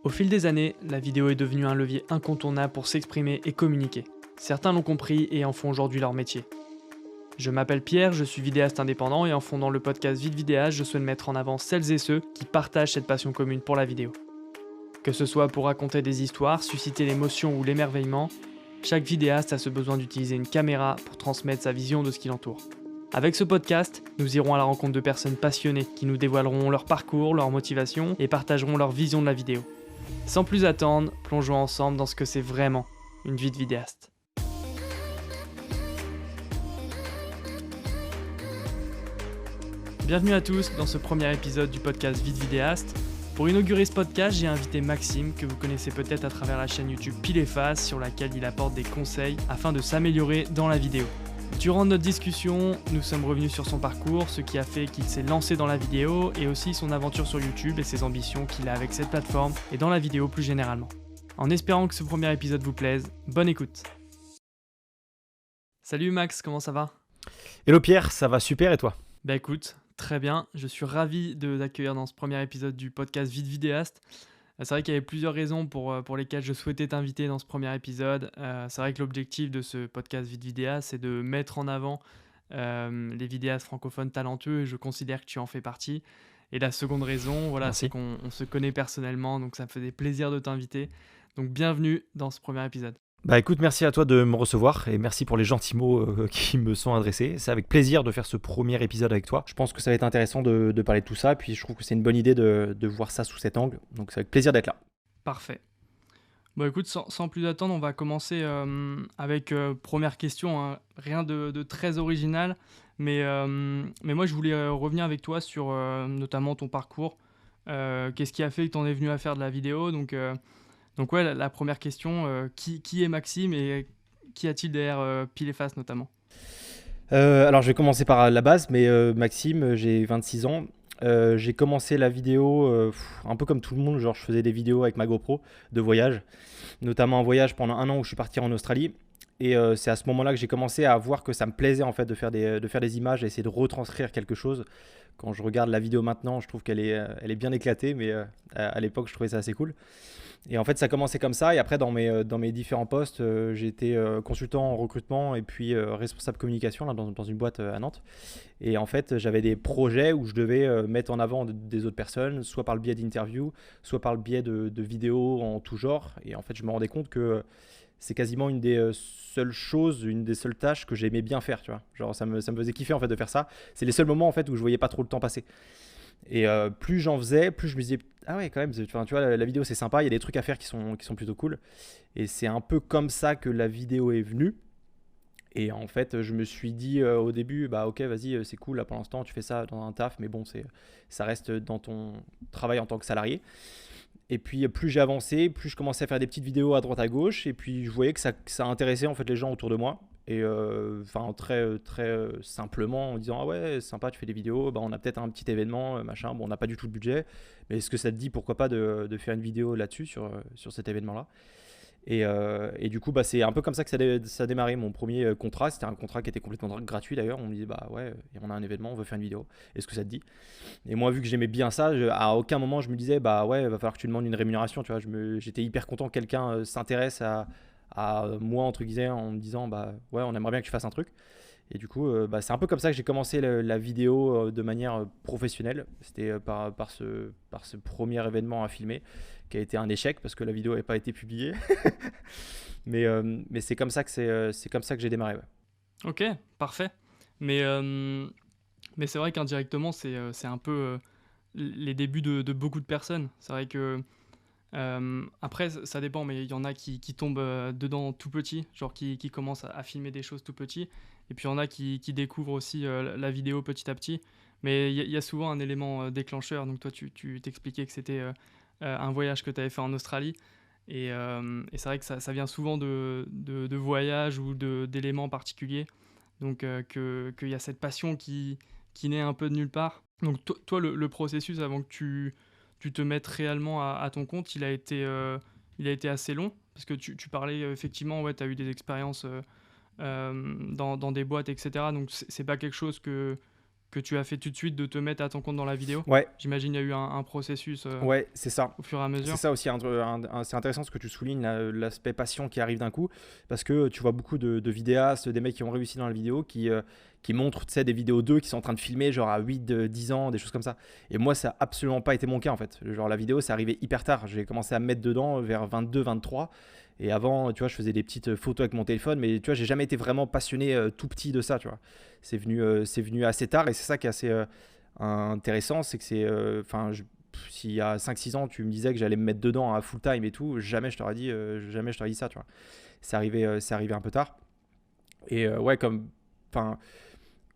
Au fil des années, la vidéo est devenue un levier incontournable pour s'exprimer et communiquer. Certains l'ont compris et en font aujourd'hui leur métier. Je m'appelle Pierre, je suis vidéaste indépendant et en fondant le podcast Vite Vidéaste, je souhaite mettre en avant celles et ceux qui partagent cette passion commune pour la vidéo. Que ce soit pour raconter des histoires, susciter l'émotion ou l'émerveillement, chaque vidéaste a ce besoin d'utiliser une caméra pour transmettre sa vision de ce qui l'entoure. Avec ce podcast, nous irons à la rencontre de personnes passionnées qui nous dévoileront leur parcours, leur motivation et partageront leur vision de la vidéo. Sans plus attendre, plongeons ensemble dans ce que c'est vraiment une vie de vidéaste. Bienvenue à tous dans ce premier épisode du podcast Vite Vidéaste. Pour inaugurer ce podcast, j'ai invité Maxime, que vous connaissez peut-être à travers la chaîne YouTube Pile et Face, sur laquelle il apporte des conseils afin de s'améliorer dans la vidéo. Durant notre discussion, nous sommes revenus sur son parcours, ce qui a fait qu'il s'est lancé dans la vidéo, et aussi son aventure sur YouTube et ses ambitions qu'il a avec cette plateforme et dans la vidéo plus généralement. En espérant que ce premier épisode vous plaise, bonne écoute. Salut Max, comment ça va ? Hello Pierre, ça va super et toi ? Bah écoute, très bien, je suis ravi de t'accueillir dans ce premier épisode du podcast Vite Vidéaste. C'est vrai qu'il y avait plusieurs raisons pour lesquelles je souhaitais t'inviter dans ce premier épisode. C'est vrai que l'objectif de ce podcast Vite Vidéaste, c'est de mettre en avant les vidéastes francophones talentueux, et je considère que tu en fais partie. Et la seconde raison, c'est qu'on se connaît personnellement, donc ça me faisait plaisir de t'inviter. Donc bienvenue dans ce premier épisode. Bah écoute, merci à toi de me recevoir et merci pour les gentils mots qui me sont adressés. C'est avec plaisir de faire ce premier épisode avec toi. Je pense que ça va être intéressant de parler de tout ça, puis je trouve que c'est une bonne idée de voir ça sous cet angle. Donc c'est avec plaisir d'être là. Parfait. Bon écoute, sans plus attendre, on va commencer avec première question, hein. Rien de très original, mais moi je voulais revenir avec toi sur notamment ton parcours. Qu'est-ce qui a fait que tu en es venu à faire de la vidéo ? Donc ouais, la première question, qui est Maxime et qu'y a-t-il derrière Pile et Face notamment ? Alors je vais commencer par la base, mais Maxime, j'ai 26 ans. J'ai commencé la vidéo un peu comme tout le monde, genre je faisais des vidéos avec ma GoPro de voyage, notamment un voyage pendant 1 an où je suis parti en Australie. Et c'est à ce moment-là que j'ai commencé à voir que ça me plaisait en fait de faire des images et essayer de retranscrire quelque chose. Quand je regarde la vidéo maintenant, je trouve qu'elle est bien éclatée, mais à l'époque je trouvais ça assez cool. Et en fait, ça a commencé comme ça. Et après, dans mes différents postes, j'ai été consultant en recrutement et puis responsable communication là, dans une boîte à Nantes. Et en fait, j'avais des projets où je devais mettre en avant des autres personnes, soit par le biais d'interviews, soit par le biais de vidéos en tout genre. Et en fait, je me rendais compte que c'est quasiment une des seules tâches que j'aimais bien faire, tu vois. Genre, ça me faisait kiffer en fait de faire ça. C'est les seuls moments en fait où je voyais pas trop le temps passer. Et plus j'en faisais, plus je me disais ah ouais quand même, tu vois la vidéo c'est sympa, il y a des trucs à faire qui sont plutôt cool. Et c'est un peu comme ça que la vidéo est venue. Et en fait, je me suis dit au début, bah ok, vas-y, c'est cool, là pour l'instant, tu fais ça dans un taf, mais bon, ça reste dans ton travail en tant que salarié. Et puis, plus j'ai avancé, plus je commençais à faire des petites vidéos à droite à gauche, et puis je voyais que ça intéressait en fait les gens autour de moi. Et très simplement en disant ah ouais, sympa, tu fais des vidéos, bah, on a peut-être un petit événement, machin, bon, on n'a pas du tout le budget, mais est-ce que ça te dit pourquoi pas de faire une vidéo là-dessus, sur cet événement-là ? Et du coup, bah, c'est un peu comme ça que ça a démarré. Mon premier contrat, c'était un contrat qui était complètement gratuit d'ailleurs. On me disait, bah ouais, on a un événement, on veut faire une vidéo. Est-ce que ça te dit ? Et moi, vu que j'aimais bien ça, à aucun moment je me disais, bah ouais, va falloir que tu demandes une rémunération. Tu vois, j'étais hyper content que quelqu'un s'intéresse à moi, entre guillemets, en me disant, bah ouais, on aimerait bien que tu fasses un truc. Et du coup, bah, c'est un peu comme ça que j'ai commencé la vidéo de manière professionnelle. C'était par ce premier événement à filmer qui a été un échec parce que la vidéo n'avait pas été publiée. mais c'est comme ça que j'ai démarré. Ouais. Ok, parfait. Mais c'est vrai qu'indirectement, c'est un peu les débuts de beaucoup de personnes. C'est vrai que après, ça dépend, mais il y en a qui tombent dedans tout petit, genre qui commencent à filmer des choses tout petit. Et puis il y en a qui découvrent aussi la vidéo petit à petit. Mais il y a souvent un élément déclencheur. Donc toi, tu t'expliquais que c'était un voyage que tu avais fait en Australie. Et c'est vrai que ça vient souvent de voyages ou d'éléments particuliers. Donc qu'il y a cette passion qui naît un peu de nulle part. Donc toi le processus avant que tu te mettes réellement à ton compte, il a été assez long. Parce que tu parlais effectivement, ouais, tu as eu des expériences dans des boîtes, etc. Donc c'est pas quelque chose que que tu as fait tout de suite de te mettre à ton compte dans la vidéo? Ouais, J'imagine il y a eu un processus ouais, c'est ça. au fur et à C'est mesure. ça aussi, c'est intéressant ce que tu soulignes, l'aspect passion qui arrive d'un coup, parce que tu vois beaucoup de vidéastes, des mecs qui ont réussi dans la vidéo, qui montrent, tu sais, des vidéos d'eux qui sont en train de filmer genre à 8, 10 ans, des choses comme ça. Et moi, ça n'a absolument pas été mon cas en fait. Genre la vidéo, c'est arrivé hyper tard. J'ai commencé à me mettre dedans vers 22, 23. Et avant, tu vois, je faisais des petites photos avec mon téléphone, mais tu vois, j'ai jamais été vraiment passionné tout petit de ça, tu vois. C'est venu assez tard et c'est ça qui est assez intéressant, c'est que enfin, s'il y a 5, 6 ans, tu me disais que j'allais me mettre dedans à full time et tout, jamais je t'aurais dit ça, tu vois. C'est arrivé un peu tard. Et ouais, enfin,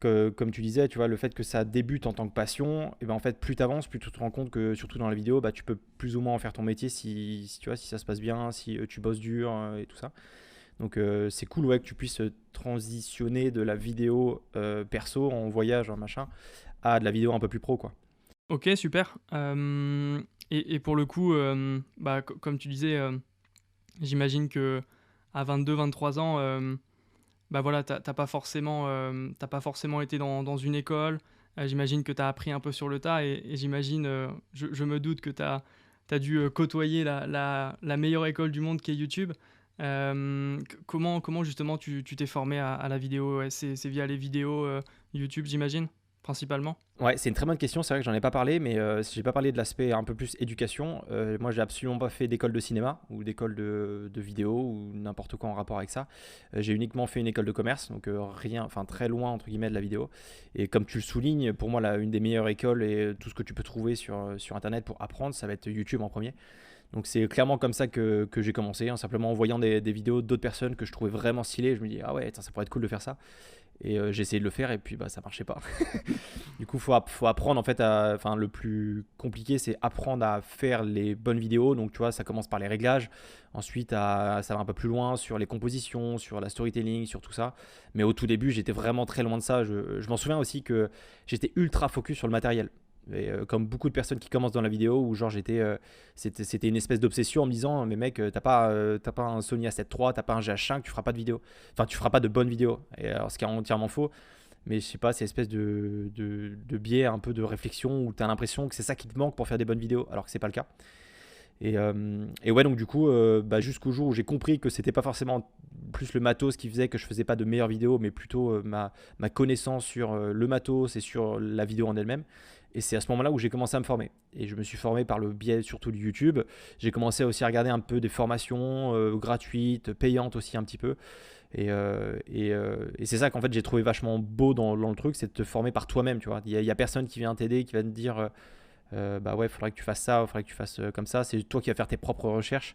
comme tu disais, tu vois, le fait que ça débute en tant que passion, et ben en fait, plus tu avances, plus tu te rends compte que, surtout dans la vidéo, bah, tu peux plus ou moins en faire ton métier si tu vois, si ça se passe bien, si tu bosses dur et tout ça. Donc c'est cool, ouais, que tu puisses transitionner de la vidéo perso en voyage, en machin, à de la vidéo un peu plus pro, quoi. OK, super. Et pour le coup, bah, comme tu disais, j'imagine qu'à 22-23 ans, bah, voilà, tu pas forcément été dans une école. J'imagine que tu as appris un peu sur le tas et j'imagine, je me doute que tu as dû, côtoyer la meilleure école du monde qui est YouTube. Comment justement tu t'es formé à la vidéo? Ouais, c'est via les vidéos, YouTube, j'imagine, principalement? Ouais, c'est une très bonne question. C'est vrai que j'en ai pas parlé, mais si j'ai pas parlé de l'aspect un peu plus éducation. Moi, j'ai absolument pas fait d'école de cinéma ou d'école de vidéo ou n'importe quoi en rapport avec ça. J'ai uniquement fait une école de commerce, donc rien, enfin très loin entre guillemets de la vidéo. Et comme tu le soulignes, pour moi, une des meilleures écoles et tout ce que tu peux trouver sur Internet pour apprendre, ça va être YouTube en premier. Donc c'est clairement comme ça que j'ai commencé, hein, simplement en voyant des vidéos d'autres personnes que je trouvais vraiment stylées. Je me dis ah ouais, ça pourrait être cool de faire ça. Et j'ai essayé de le faire et puis bah ça marchait pas. Du coup, faut apprendre en fait enfin, le plus compliqué, c'est apprendre à faire les bonnes vidéos. Donc, tu vois, ça commence par les réglages. Ensuite, ça va un peu plus loin sur les compositions, sur la storytelling, sur tout ça. Mais au tout début, j'étais vraiment très loin de ça. Je m'en souviens aussi que j'étais ultra focus sur le matériel. Et, comme beaucoup de personnes qui commencent dans la vidéo, où genre c'était une espèce d'obsession en me disant, mais mec, t'as pas un Sony A7 III, t'as pas un GH5, tu feras pas de vidéo. Enfin, tu feras pas de bonnes vidéos. Et alors, ce qui est entièrement faux. Mais je sais pas, c'est une espèce de biais, un peu de réflexion où tu as l'impression que c'est ça qui te manque pour faire des bonnes vidéos, alors que c'est pas le cas. Et ouais, donc du coup, bah, jusqu'au jour où j'ai compris que c'était pas forcément plus le matos qui faisait que je faisais pas de meilleures vidéos, mais plutôt ma connaissance sur le matos et sur la vidéo en elle-même. Et c'est à ce moment-là où j'ai commencé à me former. Et je me suis formé par le biais surtout du YouTube. J'ai commencé aussi à regarder un peu des formations gratuites, payantes aussi un petit peu. Et c'est ça qu'en fait j'ai trouvé vachement beau dans le truc, c'est de te former par toi-même, tu vois. Il y a personne qui vient t'aider, qui va te dire bah ouais, faudrait que tu fasses ça, faudrait que tu fasses comme ça. C'est toi qui vas faire tes propres recherches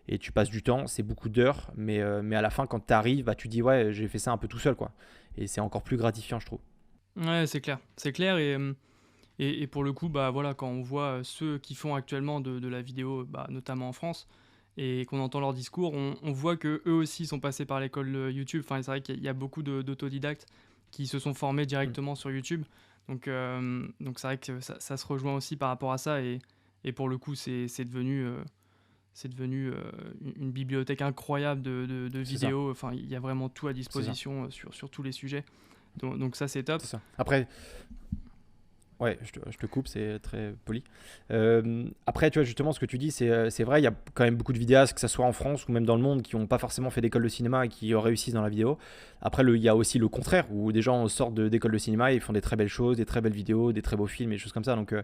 et tu passes du temps, c'est beaucoup d'heures, mais à la fin quand tu arrives, bah, tu dis ouais, j'ai fait ça un peu tout seul, quoi. Et c'est encore plus gratifiant, je trouve. Ouais, c'est clair. C'est clair et pour le coup, bah, voilà, quand on voit, ceux qui font actuellement de la vidéo, bah, notamment en France et qu'on entend leur discours, on voit qu'eux aussi sont passés par l'école, YouTube. Enfin, c'est vrai qu'il y a beaucoup d'autodidactes qui se sont formés Mm. directement sur YouTube. Donc c'est vrai que ça se rejoint aussi par rapport à ça et pour le coup, c'est devenu, une bibliothèque incroyable de C'est ça, vidéos. Enfin, il y a vraiment tout à c'est ça, disposition, sur tous les sujets. Donc ça, c'est top. c'est ça. Après, ouais, je te coupe, c'est très poli. Après, tu vois, justement, ce que tu dis, c'est vrai, il y a quand même beaucoup de vidéastes, que ce soit en France ou même dans le monde, qui n'ont pas forcément fait d'école de cinéma et qui réussissent dans la vidéo. Après, il y a aussi le contraire, où des gens sortent d'école de cinéma et ils font des très belles choses, des très belles vidéos, des très beaux films et des choses comme ça. Donc,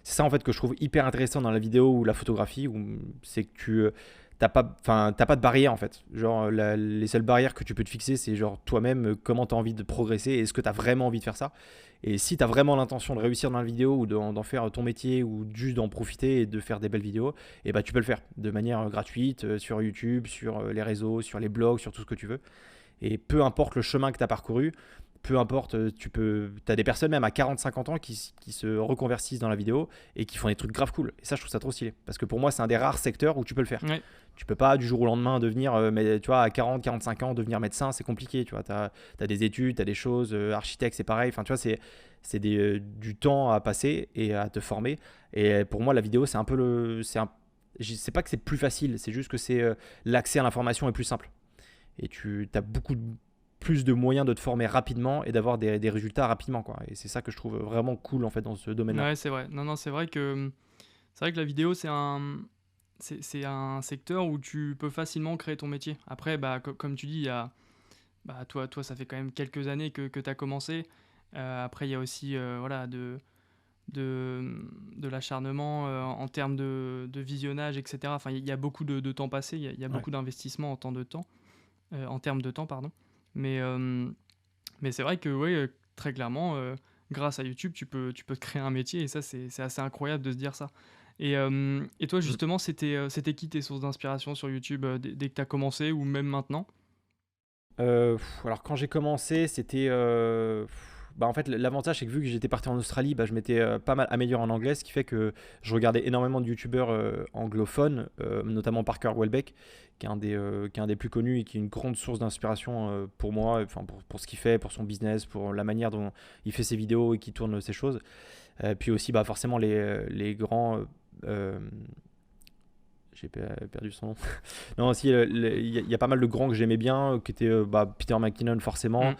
c'est ça, en fait, que je trouve hyper intéressant dans la vidéo ou la photographie, c'est que t'as pas de barrière, en fait. Genre, les seules barrières que tu peux te fixer, c'est genre toi-même, comment tu as envie de progresser et est-ce que tu as vraiment envie de faire ça. Et si tu as vraiment l'intention de réussir dans la vidéo ou d'en faire ton métier ou juste d'en profiter et de faire des belles vidéos, et bah tu peux le faire de manière gratuite sur YouTube, sur les réseaux, sur les blogs, sur tout ce que tu veux. Et peu importe le chemin que tu as parcouru, peu importe, tu as des personnes même à 40-50 ans qui se reconvertissent dans la vidéo et qui font des trucs grave cool. Et ça, je trouve ça trop stylé. Parce que pour moi, c'est un des rares secteurs où tu peux le faire. Ouais. Tu peux pas du jour au lendemain devenir, mais tu vois, à 40-45 ans, devenir médecin, c'est compliqué. Tu vois, as des études, tu as des choses, architecte, c'est pareil. Enfin, tu vois, c'est du temps à passer et à te former. Et pour moi, la vidéo, c'est un peu je sais pas que c'est plus facile, c'est juste que l'accès à l'information est plus simple. Et tu as beaucoup plus de moyens de te former rapidement et d'avoir des résultats rapidement, quoi. Et c'est ça que je trouve vraiment cool en fait dans ce domaine-là. Ouais, c'est vrai. Non, non, c'est vrai que la vidéo, c'est un secteur où tu peux facilement créer ton métier. Après, bah, comme tu dis, toi, ça fait quand même quelques années que tu as commencé. Après, il y a aussi voilà, de l'acharnement en termes de visionnage, etc. Enfin, il y a beaucoup de temps passé, il y a Ouais. beaucoup d'investissement en termes de temps, pardon. Mais, euh, mais c'est vrai que, ouais, très clairement, grâce à YouTube, tu peux te créer un métier et ça, c'est assez incroyable de se dire ça. Et toi, Mm. justement, c'était qui tes sources d'inspiration sur YouTube dès que tu as commencé ou même maintenant? Alors quand j'ai commencé, c'était bah, en fait l'avantage c'est que vu que j'étais parti en Australie, bah, je m'étais pas mal amélioré en anglais, ce qui fait que je regardais énormément de youtubeurs anglophones, notamment Parker Welbeck, qui est un des plus connus et qui est une grande source d'inspiration pour moi, enfin pour ce qu'il fait, pour son business, pour la manière dont il fait ses vidéos et qui tourne ses choses. Puis aussi bah, forcément les grands... j'ai perdu son nom. Non, si, il y a pas mal de grands que j'aimais bien, qui étaient bah, Peter McKinnon forcément,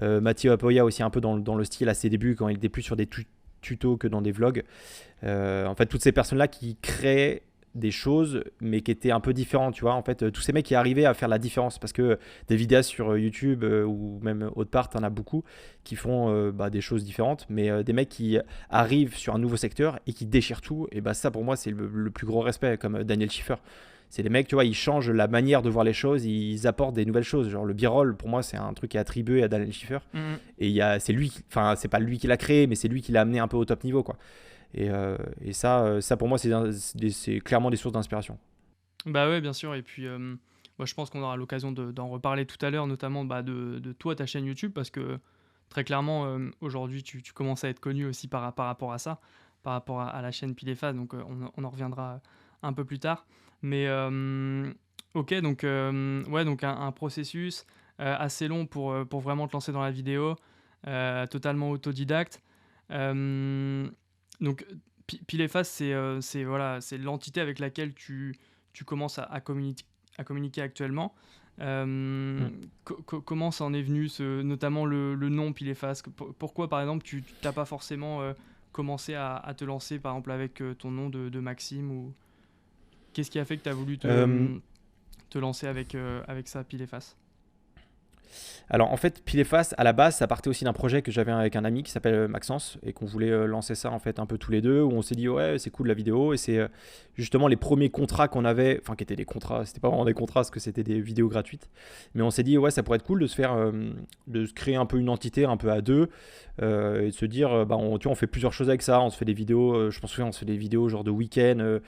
Mm. Mathieu Apoya aussi un peu dans le style à ses débuts, quand il était plus sur des tutos que dans des vlogs. En fait, toutes ces personnes-là qui créaient des choses, mais qui étaient un peu différentes, tu vois. En fait, tous ces mecs qui arrivaient à faire la différence, parce que des vidéastes sur YouTube ou même autre part, t'en as beaucoup qui font bah, des choses différentes, mais des mecs qui arrivent sur un nouveau secteur et qui déchirent tout, et bah ça pour moi c'est le plus gros respect, comme Daniel Schiffer. C'est les mecs, tu vois, ils changent la manière de voir les choses, ils apportent des nouvelles choses. Genre le b-roll, pour moi, c'est un truc qui est attribué à Daniel Schiffer. Mm. Et c'est lui, enfin, c'est pas lui qui l'a créé, mais c'est lui qui l'a amené un peu au top niveau, quoi. Et ça pour moi, c'est clairement des sources d'inspiration. Bah ouais, bien sûr. Et puis, moi, je pense qu'on aura l'occasion d'en reparler tout à l'heure, notamment bah, de toi, ta chaîne YouTube, parce que très clairement, aujourd'hui, tu commences à être connu aussi par rapport à ça, par rapport à la chaîne Pile et Face, donc on en reviendra un peu plus tard. Mais ok, donc, ouais, donc un processus assez long pour vraiment te lancer dans la vidéo, totalement autodidacte. Euh, donc, Pile et Face, voilà, c'est l'entité avec laquelle tu commences à communiquer actuellement. Mm. Comment ça en est venu, notamment le nom Pile et Face? Pourquoi, par exemple, tu n'as pas forcément commencé à te lancer, par exemple, avec ton nom de Maxime ou qu'est-ce qui a fait que tu as voulu Euh, te lancer avec ça, Pile et Face? Alors en fait, Pile et Face, à la base, ça partait aussi d'un projet que j'avais avec un ami qui s'appelle Maxence et qu'on voulait lancer ça en fait un peu tous les deux, où on s'est dit ouais c'est cool la vidéo et c'est justement les premiers contrats qu'on avait, enfin qui étaient des contrats, c'était pas vraiment des contrats parce que c'était des vidéos gratuites, mais on s'est dit ouais ça pourrait être cool de se faire, de se créer un peu une entité un peu à deux et de se dire bah tu vois on fait plusieurs choses avec ça, on se fait des vidéos, je pense que on se fait des vidéos genre de week-end,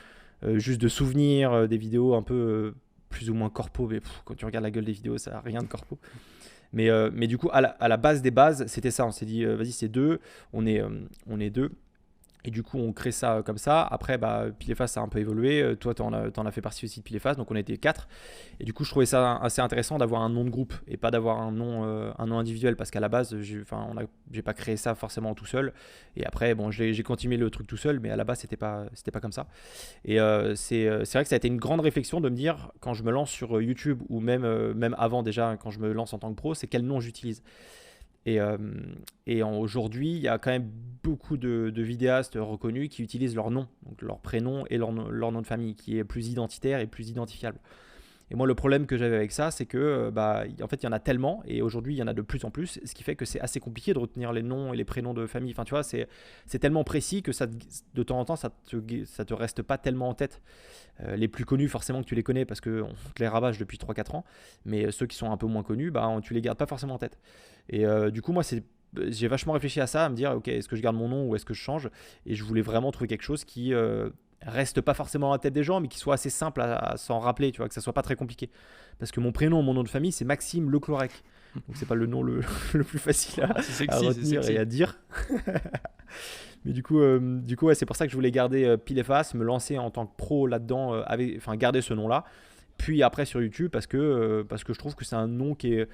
juste de souvenirs, des vidéos un peu plus ou moins corpo, mais quand tu regardes la gueule des vidéos ça a rien de corpo. Mais du coup, à la base des bases, c'était ça. On s'est dit, vas-y, c'est deux. On est deux. Et du coup, on crée ça comme ça. Après, bah, Pile et Face, ça a un peu évolué. Toi, t'en as fait partie aussi de Pile et Face. Donc, on était quatre. Et du coup, je trouvais ça assez intéressant d'avoir un nom de groupe et pas d'avoir un nom individuel. Parce qu'à la base, j'ai pas créé ça forcément tout seul. Et après, bon, j'ai continué le truc tout seul. Mais à la base, c'était pas comme ça. Et c'est vrai que ça a été une grande réflexion de me dire, quand je me lance sur YouTube ou même avant déjà, quand je me lance en tant que pro, c'est quel nom j'utilise. Et, euh, aujourd'hui, il y a quand même beaucoup de vidéastes reconnus qui utilisent leur nom, donc leur prénom et leur nom de famille, qui est plus identitaire et plus identifiable. Et moi, le problème que j'avais avec ça, c'est que, bah, en fait, il y en a tellement, et aujourd'hui, il y en a de plus en plus, ce qui fait que c'est assez compliqué de retenir les noms et les prénoms de famille. Enfin, tu vois, c'est tellement précis que de temps en temps, ça te reste pas tellement en tête. Les plus connus, forcément que tu les connais parce qu'on te les rabâche depuis 3 4 ans, mais ceux qui sont un peu moins connus, bah, tu les gardes pas forcément en tête. Et du coup, moi, j'ai vachement réfléchi à ça, à me dire, ok, est-ce que je garde mon nom ou est-ce que je change? Et je voulais vraiment trouver quelque chose qui reste pas forcément dans la tête des gens, mais qui soit assez simple à s'en rappeler, tu vois, que ça soit pas très compliqué. Parce que mon nom de famille, c'est Maxime Leclorec. Donc c'est pas le nom le plus facile Ah, c'est à sexy, c'est retenir et sexy. à dire. Mais du coup ouais, c'est pour ça que je voulais garder Pile et Face, me lancer en tant que pro là-dedans, enfin garder ce nom-là. Puis après sur YouTube, parce que je trouve que c'est un nom qui est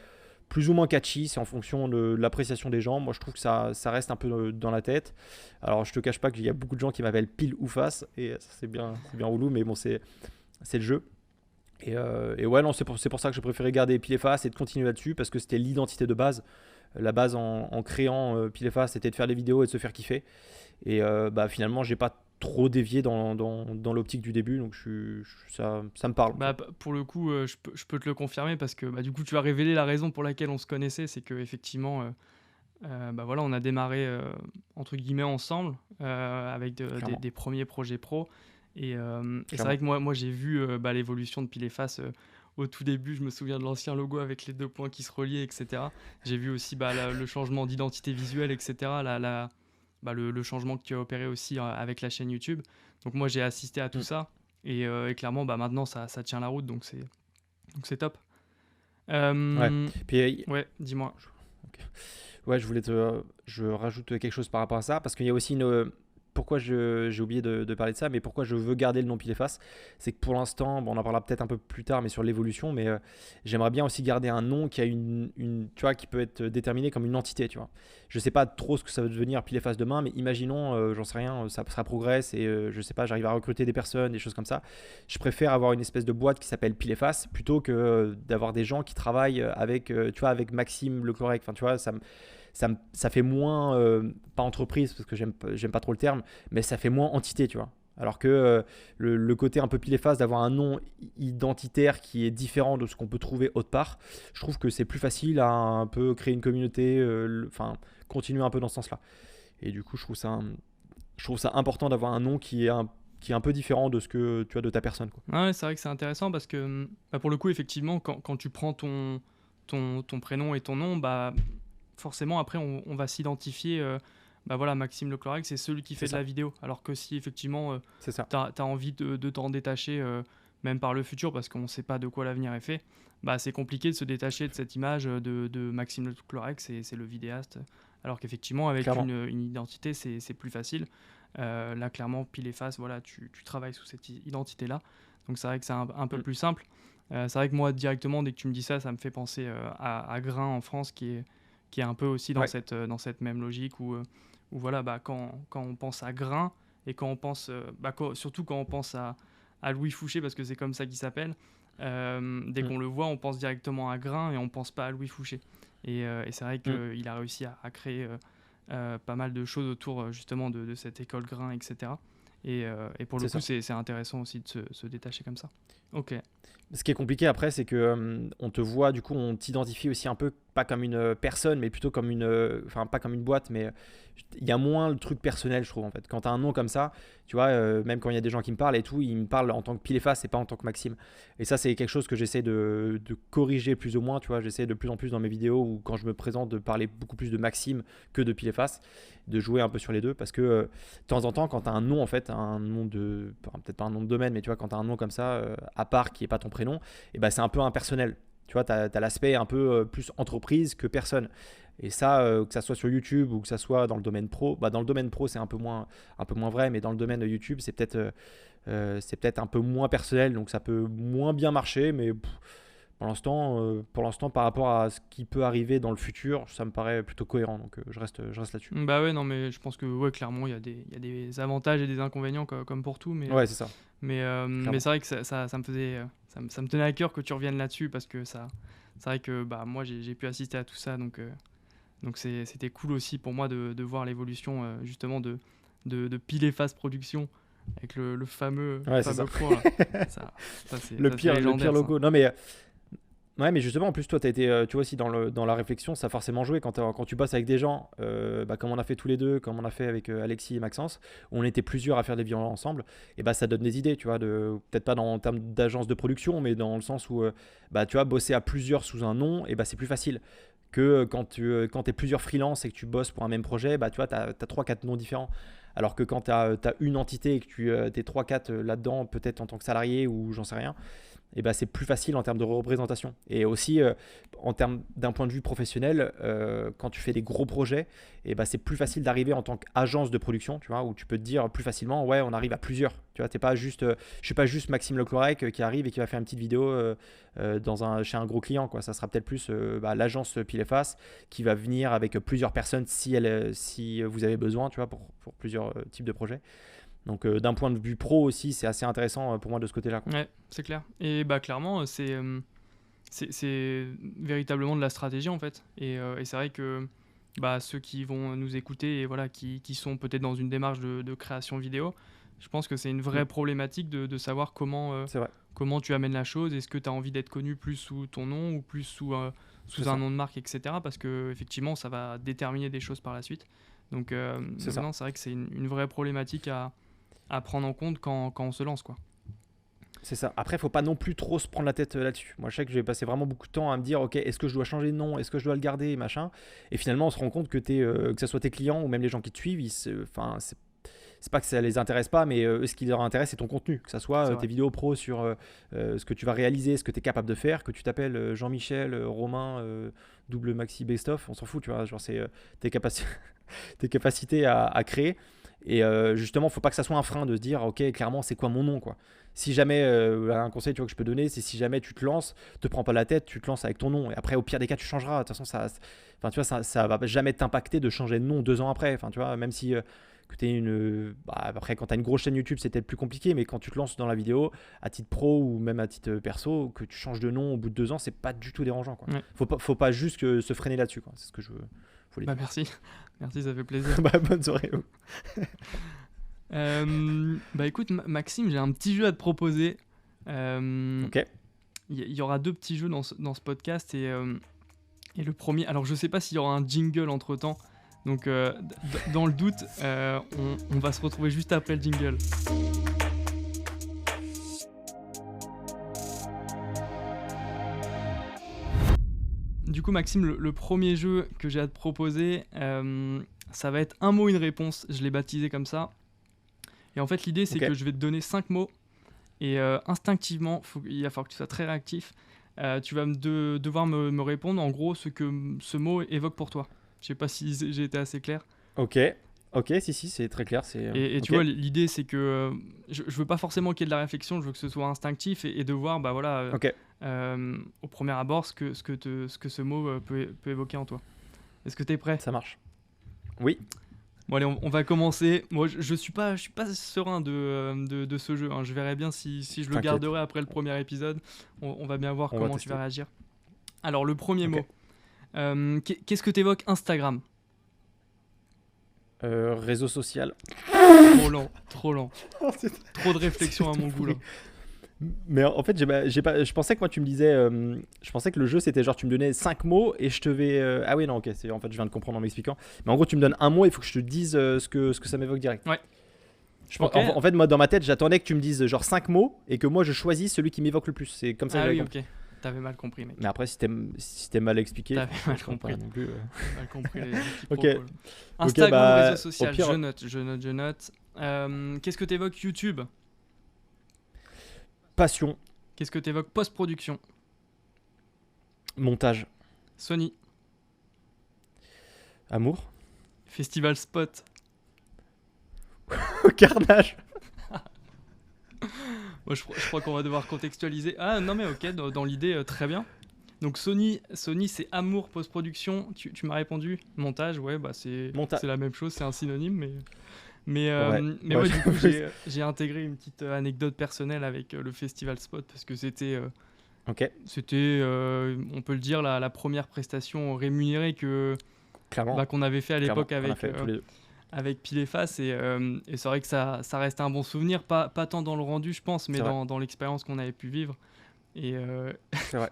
plus ou moins catchy, c'est en fonction de l'appréciation des gens. Moi je trouve que ça reste un peu dans la tête. Alors je te cache pas qu'il y a beaucoup de gens qui m'appellent Pile ou Face, et ça, c'est bien relou, mais bon, c'est le jeu. Et ouais, non, c'est pour ça que je préférais garder Pile et Face et de continuer là-dessus parce que c'était l'identité de base. La base en créant Pile et Face, c'était de faire des vidéos et de se faire kiffer. Et bah, finalement, j'ai pas trop dévié dans l'optique du début, donc ça me parle en fait. Bah, pour le coup, je peux te le confirmer parce que, bah, du coup, tu as révélé la raison pour laquelle on se connaissait. C'est qu'effectivement, bah, voilà, on a démarré, entre guillemets «ensemble», avec Clairement, des premiers projets pro et c'est vrai clairement. que moi j'ai vu, bah, l'évolution de Pile et Face, au tout début. Je me souviens de l'ancien logo avec les 2 points qui se reliaient et cetera. J'ai vu aussi, bah, le changement d'identité visuelle et cetera, bah, le changement que tu as opéré aussi, avec la chaîne YouTube. Donc moi j'ai assisté à tout Mm. ça et clairement, bah, maintenant ça tient la route donc c'est top. Ouais. Hem, Puis ouais, dis-moi? ok. Ouais, je rajoute quelque chose par rapport à ça, parce qu'il y a aussi pourquoi j'ai oublié de parler de ça, mais pourquoi je veux garder le nom Pile et Face, c'est que pour l'instant, bon, on en parlera peut-être un peu plus tard, mais sur l'évolution, mais j'aimerais bien aussi garder un nom qui a tu vois, qui peut être déterminé comme une entité, tu vois. Je sais pas trop ce que ça va devenir Pile et Face demain, mais imaginons, j'en sais rien, ça progresse et je sais pas, j'arrive à recruter des personnes, des choses comme ça. Je préfère avoir une espèce de boîte qui s'appelle Pile et Face plutôt que d'avoir des gens qui travaillent avec, tu vois, avec Maxime Le Clorec. Enfin, tu vois, ça fait moins, pas entreprise, parce que j'aime pas trop le terme, mais ça fait moins entité, tu vois. Alors que le côté un peu pile et face d'avoir un nom identitaire qui est différent de ce qu'on peut trouver autre part, je trouve que c'est plus facile à un peu créer une communauté, enfin, continuer un peu dans ce sens-là. Et du coup, je trouve ça important d'avoir un nom qui est un peu différent de ce que tu as de ta personne, quoi. Ouais, c'est vrai que c'est intéressant parce que, bah, pour le coup, effectivement, quand tu prends ton prénom et ton nom, bah, forcément, après, on va s'identifier. Bah voilà, Maxime Leclerc, c'est celui qui C'est fait de ça, la vidéo. Alors que si, effectivement, c'est ça. tu as envie de t'en détacher, même par le futur, parce qu'on ne sait pas de quoi l'avenir est fait, bah, c'est compliqué de se détacher de cette image de Maxime Leclerc, c'est le vidéaste. Alors qu'effectivement, avec Clairement. une identité, c'est plus facile. Là, clairement, pile et face, voilà, tu travailles sous cette identité-là. Donc c'est vrai que c'est un peu Mm. plus simple. C'est vrai que moi, directement, dès que tu me dis ça, ça me fait penser à Grain en France, qui est un peu aussi Ouais, dans cette même logique où voilà, bah, quand on pense à Grain et quand on pense, bah, surtout quand on pense à Louis Fouché, parce que c'est comme ça qu'il s'appelle, dès mm, qu'on le voit, on pense directement à Grain et on pense pas à Louis Fouché. Et c'est vrai mm, qu'il a réussi à créer pas mal de choses autour justement de cette école Grain, etc. Et pour le c'est coup, ça. c'est intéressant aussi de se détacher comme ça. Ok. Ce qui est compliqué après, c'est que on te voit, du coup, on t'identifie aussi un peu, pas comme une personne, mais plutôt comme enfin, pas comme une boîte, mais il y a moins le truc personnel, je trouve, en fait. Quand tu as un nom comme ça, tu vois, même quand il y a des gens qui me parlent et tout, ils me parlent en tant que Pile et Face et pas en tant que Maxime. Et ça, c'est quelque chose que j'essaie de corriger plus ou moins, tu vois. J'essaie de plus en plus dans mes vidéos ou quand je me présente de parler beaucoup plus de Maxime que de Pile et Face, de jouer un peu sur les deux, parce que de temps en temps, quand tu as un nom, en fait, un nom enfin, peut-être pas un nom de domaine, mais tu vois, quand tu as un nom comme ça, à part qui est pas ton prénom, et ben c'est un peu impersonnel. Tu vois, tu as l'aspect un peu plus entreprise que personne. Et ça, que ça soit sur YouTube ou que ça soit dans le domaine pro, bah dans le domaine pro, c'est un peu moins vrai, mais dans le domaine de YouTube, c'est peut-être un peu moins personnel, donc ça peut moins bien marcher, mais pour l'instant, par rapport à ce qui peut arriver dans le futur, ça me paraît plutôt cohérent, donc je reste là-dessus. Bah ouais, non, mais je pense que ouais, clairement, il y a des avantages et des inconvénients comme pour tout, Ouais, c'est ça, mais clairement. c'est vrai que ça me faisait, ça me tenait à cœur que tu reviennes là-dessus parce que c'est vrai que bah, moi j'ai pu assister à tout ça, donc c'était cool aussi pour moi de voir l'évolution justement de Pile et Face Production avec le Ouais, c'est ça. fameux point là. Ça, Le c'est pire légendaire ça. logo. Non, mais ouais, mais justement, en plus, toi, tu as été, tu vois, aussi dans la réflexion, ça a forcément joué quand tu bosses avec des gens, bah, comme on a fait tous les deux, comme on a fait avec Alexis et Maxence, où on était plusieurs à faire des vidéos ensemble, et bah, ça donne des idées, tu vois, peut-être pas en termes d'agence de production, mais dans le sens où, bah, tu vois, bosser à plusieurs sous un nom, et bah, c'est plus facile que quand tu es plusieurs freelance et que tu bosses pour un même projet, bah, tu vois, tu as 3-4 noms différents. Alors que quand tu as une entité et que tu es 3-4 là-dedans, peut-être en tant que salarié ou j'en sais rien, et ben c'est plus facile en termes de représentation. Et aussi, en termes d'un point de vue professionnel, quand tu fais des gros projets, et ben c'est plus facile d'arriver en tant qu'agence de production, tu vois, où tu peux te dire plus facilement, ouais, on arrive à plusieurs. Tu vois, t'es pas juste, je suis pas juste Maxime Leclerc qui arrive et qui va faire une petite vidéo chez un gros client, quoi. Ça sera peut-être plus l'agence Pile et Face qui va venir avec plusieurs personnes si vous avez besoin, tu vois, pour plusieurs types de projets. Donc d'un point de vue pro aussi, c'est assez intéressant pour moi de ce côté-là, quoi. Ouais, c'est clair. Et bah clairement, c'est véritablement de la stratégie en fait. Et c'est vrai que bah, ceux qui vont nous écouter et voilà, qui sont peut-être dans une démarche de création vidéo, je pense que c'est une Mm, vraie problématique de savoir c'est vrai, comment tu amènes la chose. Est-ce que tu as envie d'être connu plus sous ton nom ou plus c'est sous un ça, nom de marque, etc. Parce que effectivement, ça va déterminer des choses par la suite. Donc, c'est ça. non, c'est vrai que c'est une vraie problématique à prendre en compte quand on se lance, quoi. C'est ça. Après, il faut pas non plus trop se prendre la tête là-dessus. Moi, je sais que j'ai passé vraiment beaucoup de temps à me dire, ok, est-ce que je dois changer de nom, est-ce que je dois le garder, machin. Et finalement, on se rend compte que que ce soit tes clients ou même les gens qui te suivent, enfin, c'est pas que ça les intéresse pas, mais ce qui leur intéresse, c'est ton contenu. Que ça soit C'est tes vrai. vidéos pro sur ce que tu vas réaliser, ce que tu es capable de faire, que tu t'appelles Jean-Michel, Romain, double maxi best-of, on s'en fout, tu vois. Genre, c'est tes capacités à créer. Et justement, faut pas que ça soit un frein de se dire, ok, clairement, c'est quoi mon nom, quoi. Si jamais, un conseil tu vois, que je peux donner, c'est si jamais tu te lances, te prends pas la tête, tu te lances avec ton nom. Et après, au pire des cas, tu changeras. De toute façon, enfin, tu vois, ça va jamais t'impacter de changer de nom 2 ans après. Enfin, tu vois, même si que tu après, quand tu as une grosse chaîne YouTube, c'est peut-être plus compliqué, mais quand tu te lances dans la vidéo, à titre pro ou même à titre perso, que tu changes de nom au bout de 2 ans, c'est pas du tout dérangeant, quoi. Ouais. Faut pas juste se freiner là-dessus, quoi. C'est ce que je voulais Bah dire. merci. Merci, ça fait plaisir. Bah, bonne soirée. Bah écoute, Maxime, j'ai un petit jeu à te proposer. Il Ok, y aura 2 petits jeux dans ce podcast et le premier, alors je sais pas s'il y aura un jingle entre temps, donc dans le doute, on va se retrouver juste après le jingle. Du coup, Maxime, le premier jeu que j'ai à te proposer, ça va être un mot, une réponse. Je l'ai baptisé comme ça. Et en fait, l'idée, c'est ok, que je vais te donner 5 mots. Et instinctivement, il va falloir que tu sois très réactif. Tu vas devoir me répondre en gros ce que ce mot évoque pour toi. Je sais pas si j'ai été assez clair. ok, ok, si, c'est très clair. Et tu Ok, vois, l'idée c'est que je veux pas forcément qu'il y ait de la réflexion, je veux que ce soit instinctif et de voir bah, voilà, ok, au premier abord ce que ce mot peut évoquer en toi. Est-ce que tu es prêt? ça marche. Oui, Bon allez, on va commencer. Moi je suis pas serein de ce jeu, hein. Je verrai bien si je le t'inquiète, garderai après le premier épisode. On va bien voir on va comment tu vas tester. réagir. Alors le premier Ok. mot. Qu'est-ce que t'évoques Instagram? Réseau social. Trop lent, trop lent. Trop de réflexion à mon goût là. Mais en fait, je pensais que moi tu me disais, je pensais que le jeu c'était genre tu me donnais 5 mots et je te vais. Ah oui, non, ok, en fait je viens de comprendre en m'expliquant. Mais en gros, tu me donnes un mot, il faut que je te dise ce que ça m'évoque direct. Ouais. Ok. En fait, moi dans ma tête, j'attendais que tu me dises genre 5 mots et que moi je choisisse celui qui m'évoque le plus. C'est comme ça que Ah j'avais oui, compris. ok. T'avais mal compris, mec. Mais après, si t'es mal expliqué, T'avais franchement, mal je comprends compris. pas non plus. T'avais mal compris les Ok. quiproquos, là. Ok, Instagram, bah réseau au social, pire, je note. Qu'est-ce que t'évoques YouTube? passion, Qu'est-ce que t'évoques post-production? montage, Sony. amour, Festival Spot. carnage. Moi, je crois qu'on va devoir contextualiser. Ah non mais ok, dans l'idée, très bien. Donc Sony c'est amour post-production. Tu m'as répondu montage, ouais bah Montage. c'est la même chose, c'est un synonyme, Ouais. mais Ouais, ouais, du coup j'ai intégré une petite anecdote personnelle avec le Festival Spot parce que ok, on peut le dire la première prestation rémunérée clairement. qu'on avait fait à Clairement, l'époque qu'on a fait tous les deux. avec Pile et Face et c'est vrai que ça reste un bon souvenir, pas tant dans le rendu je pense, mais C'est vrai. dans l'expérience qu'on avait pu vivre. Et, C'est vrai.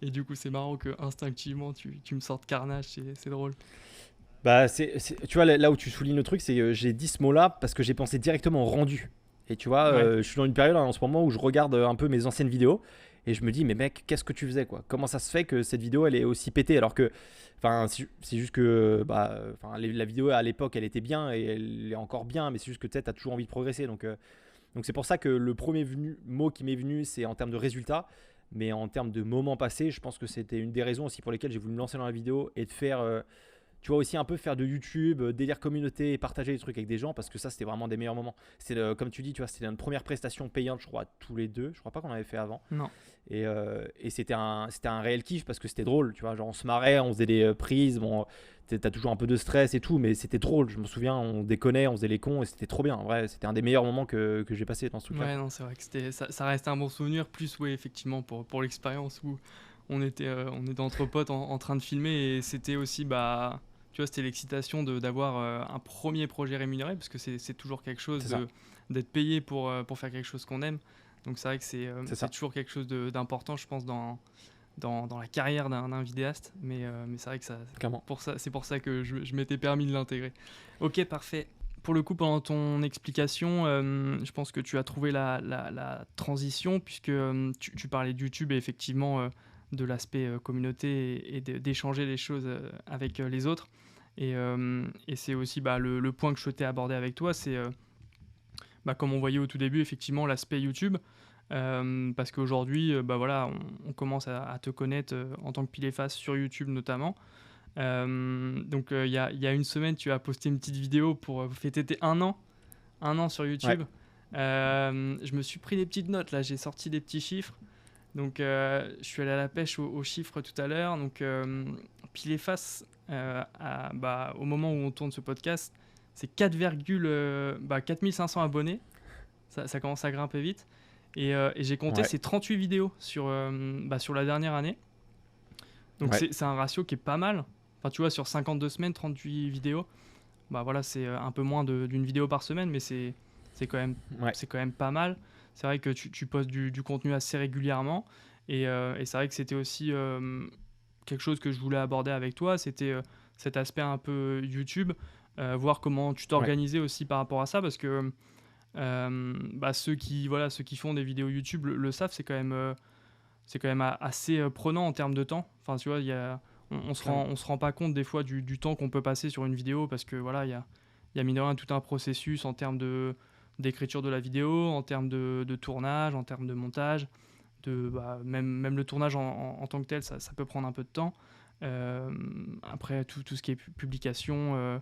et du coup, c'est marrant que instinctivement tu me sortes carnage, c'est drôle. Bah, tu vois, là où tu soulignes le truc, c'est que j'ai dit ce mot-là parce que j'ai pensé directement au rendu. Et tu vois, Ouais, je suis dans une période là, en ce moment où je regarde un peu mes anciennes vidéos et je me dis, mais mec, qu'est-ce que tu faisais, quoi? Comment ça se fait que cette vidéo elle est aussi pétée alors que, enfin, c'est juste que, la vidéo à l'époque elle était bien et elle est encore bien, mais c'est juste que tu sais, t'as toujours envie de progresser. Donc c'est pour ça que le premier mot qui m'est venu, c'est en termes de résultats. Mais en termes de moments passés, je pense que c'était une des raisons aussi pour lesquelles j'ai voulu me lancer dans la vidéo et de faire tu vois, aussi un peu faire de YouTube, délire communauté et partager des trucs avec des gens, parce que ça, c'était vraiment des meilleurs moments. Comme tu dis, tu vois, c'était notre première prestation payante, je crois, tous les deux. Je crois pas qu'on avait fait avant. Non. Et c'était un réel kiff parce que c'était drôle, tu vois. Genre, on se marrait, on faisait des prises. Bon, t'as toujours un peu de stress et tout, mais c'était drôle. Je me souviens, on déconnait, on faisait les cons et c'était trop bien. En vrai, c'était un des meilleurs moments que j'ai passé dans ce truc-là. Ouais, non, c'est vrai que ça reste un bon souvenir. Plus, ouais, effectivement, pour l'expérience où on était entre potes en train de filmer et c'était aussi, bah, tu vois, c'était l'excitation d'avoir un premier projet rémunéré parce que c'est toujours quelque chose C'est ça, d'être payé pour faire quelque chose qu'on aime. Donc, c'est vrai que c'est c'est ça, toujours quelque chose d'important, je pense, dans la carrière d'un vidéaste. Mais c'est vrai que clairement. c'est pour ça que je m'étais permis de l'intégrer. Ok, parfait. Pour le coup, pendant ton explication, je pense que tu as trouvé la transition, puisque tu parlais de YouTube et effectivement de l'aspect communauté et d'échanger les choses avec les autres. Et c'est aussi bah, le point que je souhaitais aborder avec toi, c'est bah, comme on voyait au tout début, effectivement, l'aspect YouTube. Parce qu'aujourd'hui, bah, voilà, on commence à te connaître en tant que pile et face sur YouTube notamment. Donc il y a une semaine, tu as posté une petite vidéo pour fêter tes un an sur Ouais, YouTube. Je me suis pris des petites notes là, j'ai sorti des petits chiffres. Donc je suis allé à la pêche aux chiffres tout à l'heure. Donc pile et face, bah, au moment où on tourne ce podcast, c'est 4500 abonnés. Ça commence à grimper vite. Et j'ai compté, ouais, c'est 38 vidéos sur la dernière année. Donc ouais, c'est un ratio qui est pas mal. Enfin, tu vois, sur 52 semaines, 38 vidéos, bah voilà, c'est un peu moins d'une vidéo par semaine, mais c'est quand même, ouais, c'est quand même pas mal. C'est vrai que tu postes du contenu assez régulièrement. Et c'est vrai que c'était aussi quelque chose que je voulais aborder avec toi, c'était cet aspect un peu YouTube, voir comment tu ouais, t'organisais aussi par rapport à ça, parce que bah, ceux qui font des vidéos YouTube le savent, c'est quand même assez prenant en termes de temps. Enfin, tu vois, clairement. on se rend pas compte des fois du temps qu'on peut passer sur une vidéo parce que voilà, il y a mine de rien tout un processus en termes d'écriture de la vidéo, en termes de tournage, en termes de montage, bah, même le tournage en tant que tel, ça peut prendre un peu de temps. Après, tout ce qui est publication,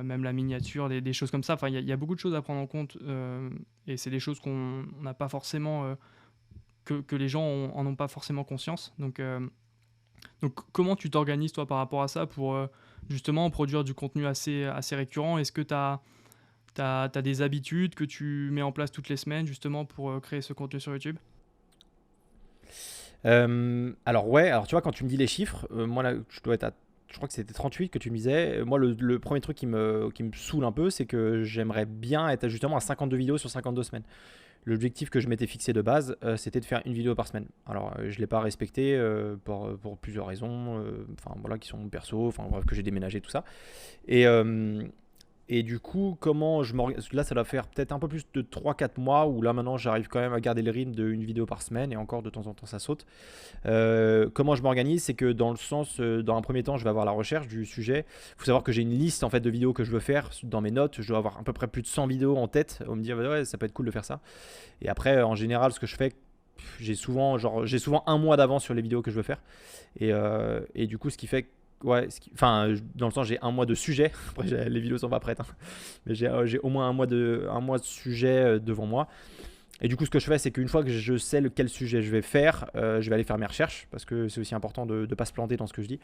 même la miniature, des choses comme ça. Enfin, il y a beaucoup de choses à prendre en compte et c'est des choses qu'on n'a pas forcément. Que les gens en ont pas forcément conscience. Donc comment tu t'organises toi par rapport à ça pour justement produire du contenu assez récurrent? Est-ce que t'as des habitudes que tu mets en place toutes les semaines justement pour créer ce contenu sur YouTube? Alors ouais, alors tu vois, quand tu me dis les chiffres, moi là, je crois que c'était 38 que tu me disais. Moi, le premier truc qui me saoule un peu, c'est que j'aimerais bien être justement à 52 vidéos sur 52 semaines. L'objectif que je m'étais fixé de base, c'était de faire une vidéo par semaine. Alors, je ne l'ai pas respecté pour plusieurs raisons, enfin voilà, qui sont perso, enfin bref, que j'ai déménagé, tout ça. Et, et du coup, comment je m'organise. Là, ça doit faire peut-être un peu plus de 3 4 mois où là maintenant j'arrive quand même à garder le rythme d'une vidéo par semaine et encore de temps en temps ça saute. Comment je m'organise, c'est que dans le sens, dans un premier temps, je vais avoir la recherche du sujet. Il faut savoir que j'ai une liste en fait de vidéos que je veux faire dans mes notes. Je dois avoir à peu près plus de 100 vidéos en tête. On me dit ouais, ça peut être cool de faire ça. Et après, en général, ce que je fais, j'ai souvent un mois d'avance sur les vidéos que je veux faire. Et du coup, ce qui fait ouais, enfin, dans le sens, j'ai un mois de sujet. Après, les vidéos sont pas prêtes, hein. Mais j'ai au moins un mois de sujet devant moi. Et du coup, ce que je fais, c'est qu'une fois que je sais quel sujet je vais faire, je vais aller faire mes recherches parce que c'est aussi important de ne pas se planter dans ce que je dis.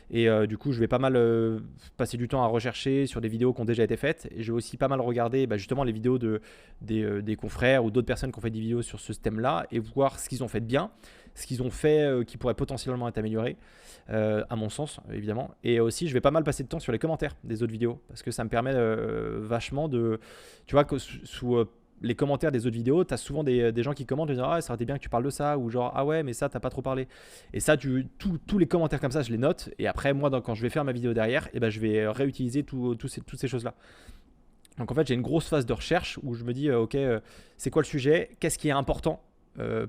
Et du coup, je vais pas mal passer du temps à rechercher sur des vidéos qui ont déjà été faites. Et je vais aussi pas mal regarder justement les vidéos des confrères ou d'autres personnes qui ont fait des vidéos sur ce thème-là et voir ce qu'ils ont fait de bien, ce qu'ils ont fait qui pourrait potentiellement être amélioré, à mon sens, évidemment. Et aussi, je vais pas mal passer de temps sur les commentaires des autres vidéos parce que ça me permet vachement de. Tu vois, que sous les commentaires des autres vidéos, tu as souvent des gens qui commentent et disent ah, ça aurait été bien que tu parles de ça, ou genre ah ouais, mais ça, t'as pas trop parlé. Et ça, tous les commentaires comme ça, je les note. Et après, moi, quand je vais faire ma vidéo derrière, et ben, je vais réutiliser toutes ces choses-là. Donc en fait, j'ai une grosse phase de recherche où je me dis ok, c'est quoi le sujet, qu'est-ce qui est important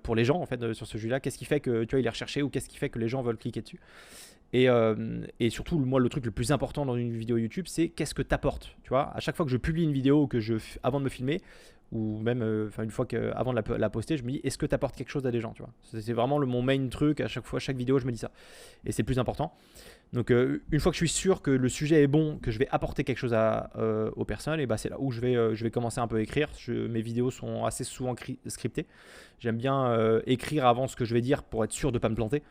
pour les gens en fait sur ce sujet-là, qu'est-ce qui fait que tu vois, il est recherché ou qu'est-ce qui fait que les gens veulent cliquer dessus. Et surtout, moi, le truc le plus important dans une vidéo YouTube, c'est qu'est-ce que t'apportes. Tu vois, à chaque fois que je publie une vidéo, avant de me filmer, ou même une fois avant de la poster, je me dis est-ce que tu apportes quelque chose à des gens, tu vois. C'est vraiment mon main truc, à chaque fois, chaque vidéo, je me dis ça. Et c'est le plus important. Donc une fois que je suis sûr que le sujet est bon, que je vais apporter quelque chose aux personnes, et bah, c'est là où je vais commencer un peu à écrire. Mes vidéos sont assez souvent scriptées. J'aime bien écrire avant ce que je vais dire pour être sûr de ne pas me planter.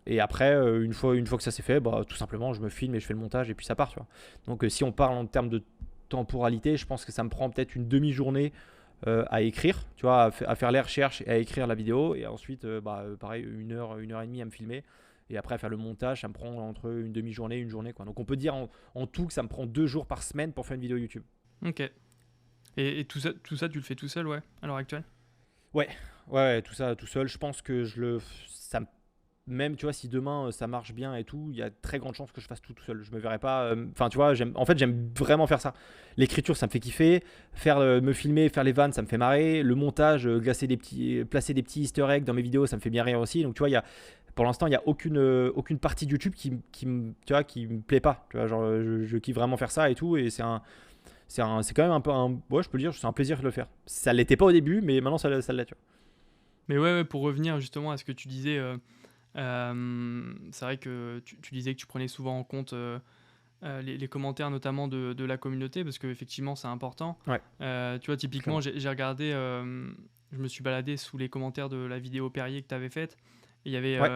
Et après, une fois que ça s'est fait, bah, tout simplement, je me filme et je fais le montage et puis ça part. Tu vois. Donc si on parle en termes de temporalité, je pense que ça me prend peut-être une demi-journée à écrire, tu vois, à faire les recherches et à écrire la vidéo. Et ensuite, pareil, une heure et demie à me filmer. Et après, à faire le montage, ça me prend entre une demi-journée et une journée, quoi. Donc on peut dire en tout que ça me prend 2 jours par semaine pour faire une vidéo YouTube. Ok. Et tout ça, tu le fais tout seul, ouais, à l'heure actuelle? Ouais, tout ça tout seul. Je pense que même, tu vois, si demain ça marche bien et tout, il y a très grande chance que je fasse tout seul. Je me verrais pas. Enfin, tu vois, j'aime vraiment faire ça. L'écriture, ça me fait kiffer. Me filmer, faire les vannes, ça me fait marrer. Le montage, placer des petits Easter eggs dans mes vidéos, ça me fait bien rire aussi. Donc, tu vois, pour l'instant, il n'y a aucune partie de YouTube qui me plaît pas. Tu vois, genre, je kiffe vraiment faire ça et tout. Et c'est quand même un peu ouais, je peux le dire, c'est un plaisir de le faire. Ça l'était pas au début, mais maintenant ça l'est, tu vois. Mais ouais, pour revenir justement à ce que tu disais, c'est vrai que tu disais que tu prenais souvent en compte les commentaires, notamment de la communauté, parce qu'effectivement, c'est important. Ouais. Tu vois, typiquement, j'ai regardé, je me suis baladé sous les commentaires de la vidéo Perrier que tu avais faite, et il y avait, Ouais.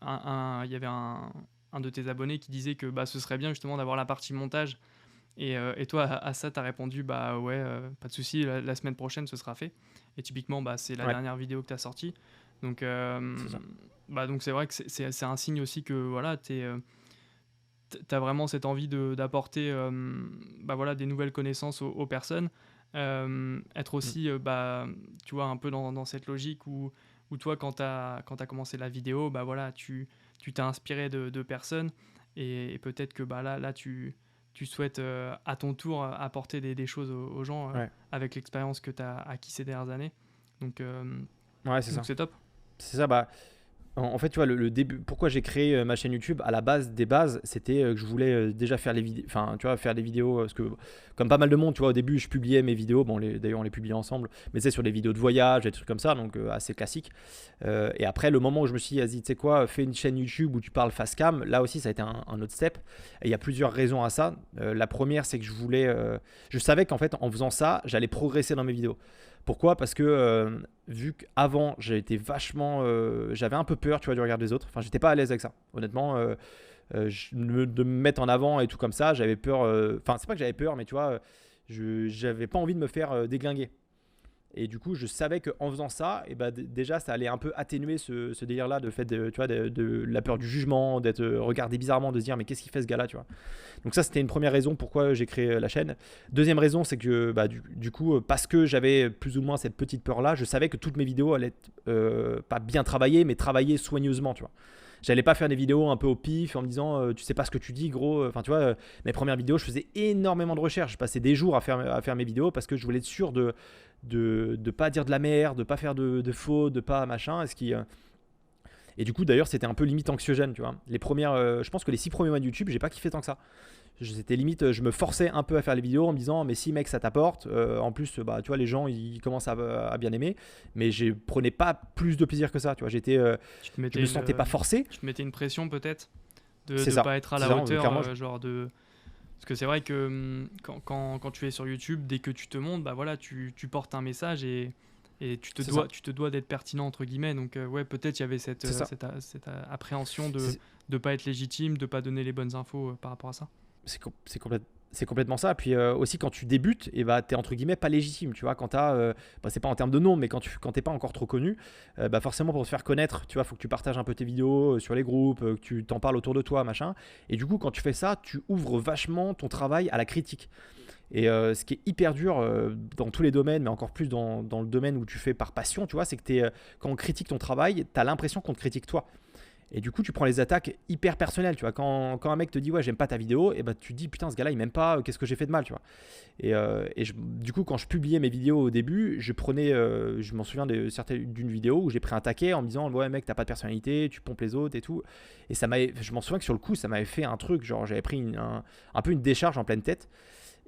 il y avait un de tes abonnés qui disait que bah, ce serait bien justement d'avoir la partie montage. Et toi, à ça, tu as répondu, bah ouais, pas de souci, la semaine prochaine, ce sera fait. Et typiquement, bah, c'est la Ouais. dernière vidéo que tu as sortie. Donc, C'est ça. donc c'est vrai que c'est un signe aussi que voilà, t'as vraiment cette envie d'apporter bah voilà, des nouvelles connaissances aux personnes. Être aussi, bah, tu vois, un peu dans cette logique où toi, quand t'as commencé la vidéo, bah voilà, tu t'es inspiré de personnes. Et peut-être que bah, là tu souhaites à ton tour apporter des choses aux gens Ouais. avec l'expérience que tu as acquis ces dernières années. Donc, Ouais, c'est ça. donc c'est top. C'est ça, bah. En fait, tu vois, le début, pourquoi j'ai créé ma chaîne YouTube, à la base des bases, c'était que je voulais déjà faire les vidéos, enfin, tu vois, faire des vidéos, parce que comme pas mal de monde, tu vois, au début, je publiais mes vidéos, bon, d'ailleurs, on les publiait ensemble, mais c'est sur des vidéos de voyage, des trucs comme ça, donc assez classique. Et après, le moment où je me suis dit, vas-y, tu sais quoi, fais une chaîne YouTube où tu parles face cam, là aussi, ça a été un autre step. Et il y a plusieurs raisons à ça. La première, c'est que je savais qu'en fait, en faisant ça, j'allais progresser dans mes vidéos. Pourquoi ? Parce que vu qu'avant j'avais un peu peur, tu vois, du regard des autres. Enfin, j'étais pas à l'aise avec ça. Honnêtement, de me mettre en avant et tout comme ça, j'avais peur. Enfin, c'est pas que j'avais peur, mais tu vois, j'avais pas envie de me faire déglinguer. Et du coup, je savais qu'en faisant ça, et bah, déjà, ça allait un peu atténuer ce délire-là de fait tu vois, de la peur du jugement, d'être regardé bizarrement, de se dire mais qu'est-ce qu'il fait ce gars-là, tu vois. Donc ça, c'était une première raison pourquoi j'ai créé la chaîne. Deuxième raison, c'est que bah, du coup, parce que j'avais plus ou moins cette petite peur-là, je savais que toutes mes vidéos allaient être pas bien travaillées, mais travaillées soigneusement, tu vois. J'allais pas faire des vidéos un peu au pif en me disant tu sais pas ce que tu dis, gros. Enfin, tu vois, mes premières vidéos, je faisais énormément de recherches. Je passais des jours à faire mes vidéos parce que je voulais être sûr de pas dire de la merde, de pas faire de faux, de pas machin. Et du coup, d'ailleurs, c'était un peu limite anxiogène, tu vois. Je pense que les 6 premiers mois de YouTube, j'ai pas kiffé tant que ça. C'était limite, je me forçais un peu à faire les vidéos en me disant, mais si mec, ça t'apporte. En plus, bah, tu vois, les gens, ils commencent à bien aimer. Mais je prenais pas plus de plaisir que ça, tu vois. Je me sentais pas forcé. Tu te mettais une pression peut-être de C'est ne ça. pas être à C'est la ça, hauteur, clairement. genre de. Parce que c'est vrai que quand tu es sur YouTube, dès que tu te montres, bah voilà, tu portes un message et C'est ça. tu te dois d'être pertinent entre guillemets. Donc ouais, peut-être il y avait cette, C'est ça. cette appréhension de C'est- ne pas être légitime, de pas donner les bonnes infos par rapport à ça. C'est complètement ça. Puis aussi, quand tu débutes, et bah, tu es entre guillemets pas légitime. Tu vois, quand c'est pas en termes de nom, mais quand t'es pas encore trop connu, bah, forcément pour te faire connaître, tu vois, faut que tu partages un peu tes vidéos sur les groupes, que tu t'en parles autour de toi, machin. Et du coup, quand tu fais ça, tu ouvres vachement ton travail à la critique. Et ce qui est hyper dur dans tous les domaines, mais encore plus dans le domaine où tu fais par passion, tu vois, c'est que quand on critique ton travail, tu as l'impression qu'on te critique toi. Et du coup, tu prends les attaques hyper personnelles, tu vois. Quand un mec te dit ouais, j'aime pas ta vidéo, et bah tu te dis putain, ce gars-là il m'aime pas, qu'est-ce que j'ai fait de mal, tu vois. Du coup, quand je publiais mes vidéos au début, je m'en souviens d'une vidéo où j'ai pris un taquet en me disant ouais mec, t'as pas de personnalité, tu pompes les autres et tout. Et je m'en souviens que sur le coup, ça m'avait fait un truc, genre j'avais pris un peu une décharge en pleine tête.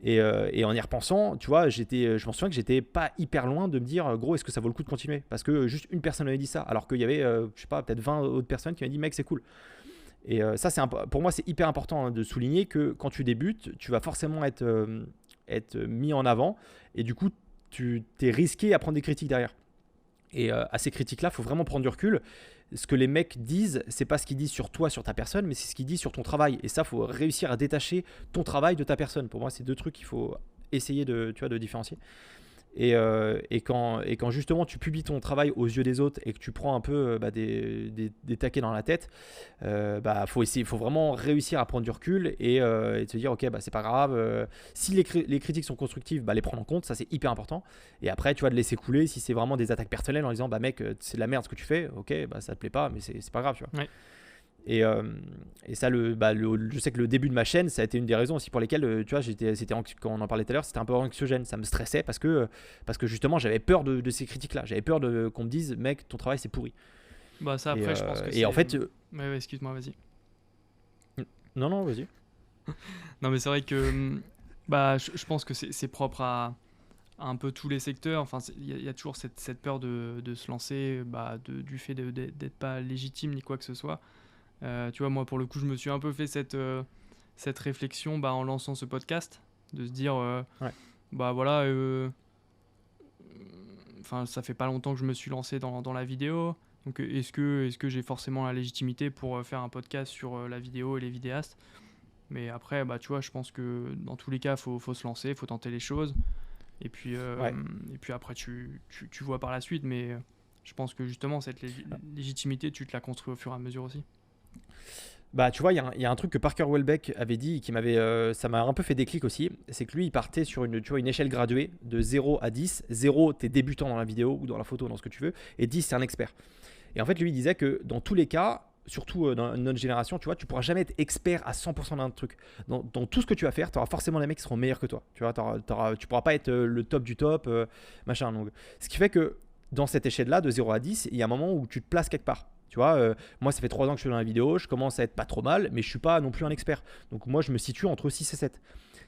Et en y repensant, tu vois, je m'en souviens que j'étais pas hyper loin de me dire, gros, est-ce que ça vaut le coup de continuer? Parce que juste une personne m'avait dit ça, alors qu'il y avait, je sais pas, peut-être 20 autres personnes qui m'avaient dit, mec, c'est cool. Et ça, pour moi, c'est hyper important, hein, de souligner que quand tu débutes, tu vas forcément être mis en avant. Et du coup, tu t'es risqué à prendre des critiques derrière. Et à ces critiques-là, il faut vraiment prendre du recul. Ce que les mecs disent, c'est pas ce qu'ils disent sur toi, sur ta personne, mais c'est ce qu'ils disent sur ton travail. Et ça, il faut réussir à détacher ton travail de ta personne. Pour moi, c'est deux trucs qu'il faut essayer de différencier. Et quand justement tu publies ton travail aux yeux des autres et que tu prends un peu des taquets dans la tête, faut vraiment réussir à prendre du recul et de se dire ok, c'est pas grave, si les critiques sont constructives, les prendre en compte, ça c'est hyper important. Et après tu vas te laisser couler si c'est vraiment des attaques personnelles en disant mec, c'est de la merde ce que tu fais, ok, ça te plaît pas, mais c'est pas grave, tu vois. Ouais. Et ça, je sais que le début de ma chaîne, ça a été une des raisons aussi pour lesquelles, tu vois, quand on en parlait tout à l'heure, c'était un peu anxiogène. Ça me stressait parce que justement, j'avais peur de ces critiques-là. J'avais peur qu'on me dise, mec, ton travail, c'est pourri. Ça, après, je pense que et en fait, ouais, excuse-moi, vas-y. non, vas-y. Non, mais c'est vrai que je pense que c'est propre à un peu tous les secteurs. Enfin, il y a toujours cette peur de se lancer, du fait d'être pas légitime ni quoi que ce soit. Tu vois, moi, pour le coup, je me suis un peu fait cette réflexion en lançant ce podcast, de se dire, Ouais. voilà, ça fait pas longtemps que je me suis lancé dans la vidéo. Donc, est-ce que j'ai forcément la légitimité pour faire un podcast sur la vidéo et les vidéastes? Mais après, tu vois, je pense que dans tous les cas, faut se lancer, faut tenter les choses. Et puis, après, tu vois par la suite. Mais je pense que justement, cette légitimité, tu te la construis au fur et à mesure aussi. Tu vois, il y a un truc que Parker Welbeck avait dit qui ça m'a un peu fait déclic aussi. C'est que lui, il partait sur une échelle graduée de 0 à 10. 0, t'es débutant dans la vidéo ou dans la photo, dans ce que tu veux. Et 10, c'est un expert. Et en fait, lui, il disait que dans tous les cas, surtout dans notre génération, tu vois, tu pourras jamais être expert à 100% d'un truc. Dans tout ce que tu vas faire, tu auras forcément des mecs qui seront meilleurs que toi. Tu vois, tu pourras pas être le top du top, machin. Donc, ce qui fait que dans cette échelle-là, de 0 à 10, il y a un moment où tu te places quelque part. Tu vois, moi, ça fait 3 ans que je suis dans la vidéo, je commence à être pas trop mal, mais je suis pas non plus un expert. Donc, moi, je me situe entre 6 et 7.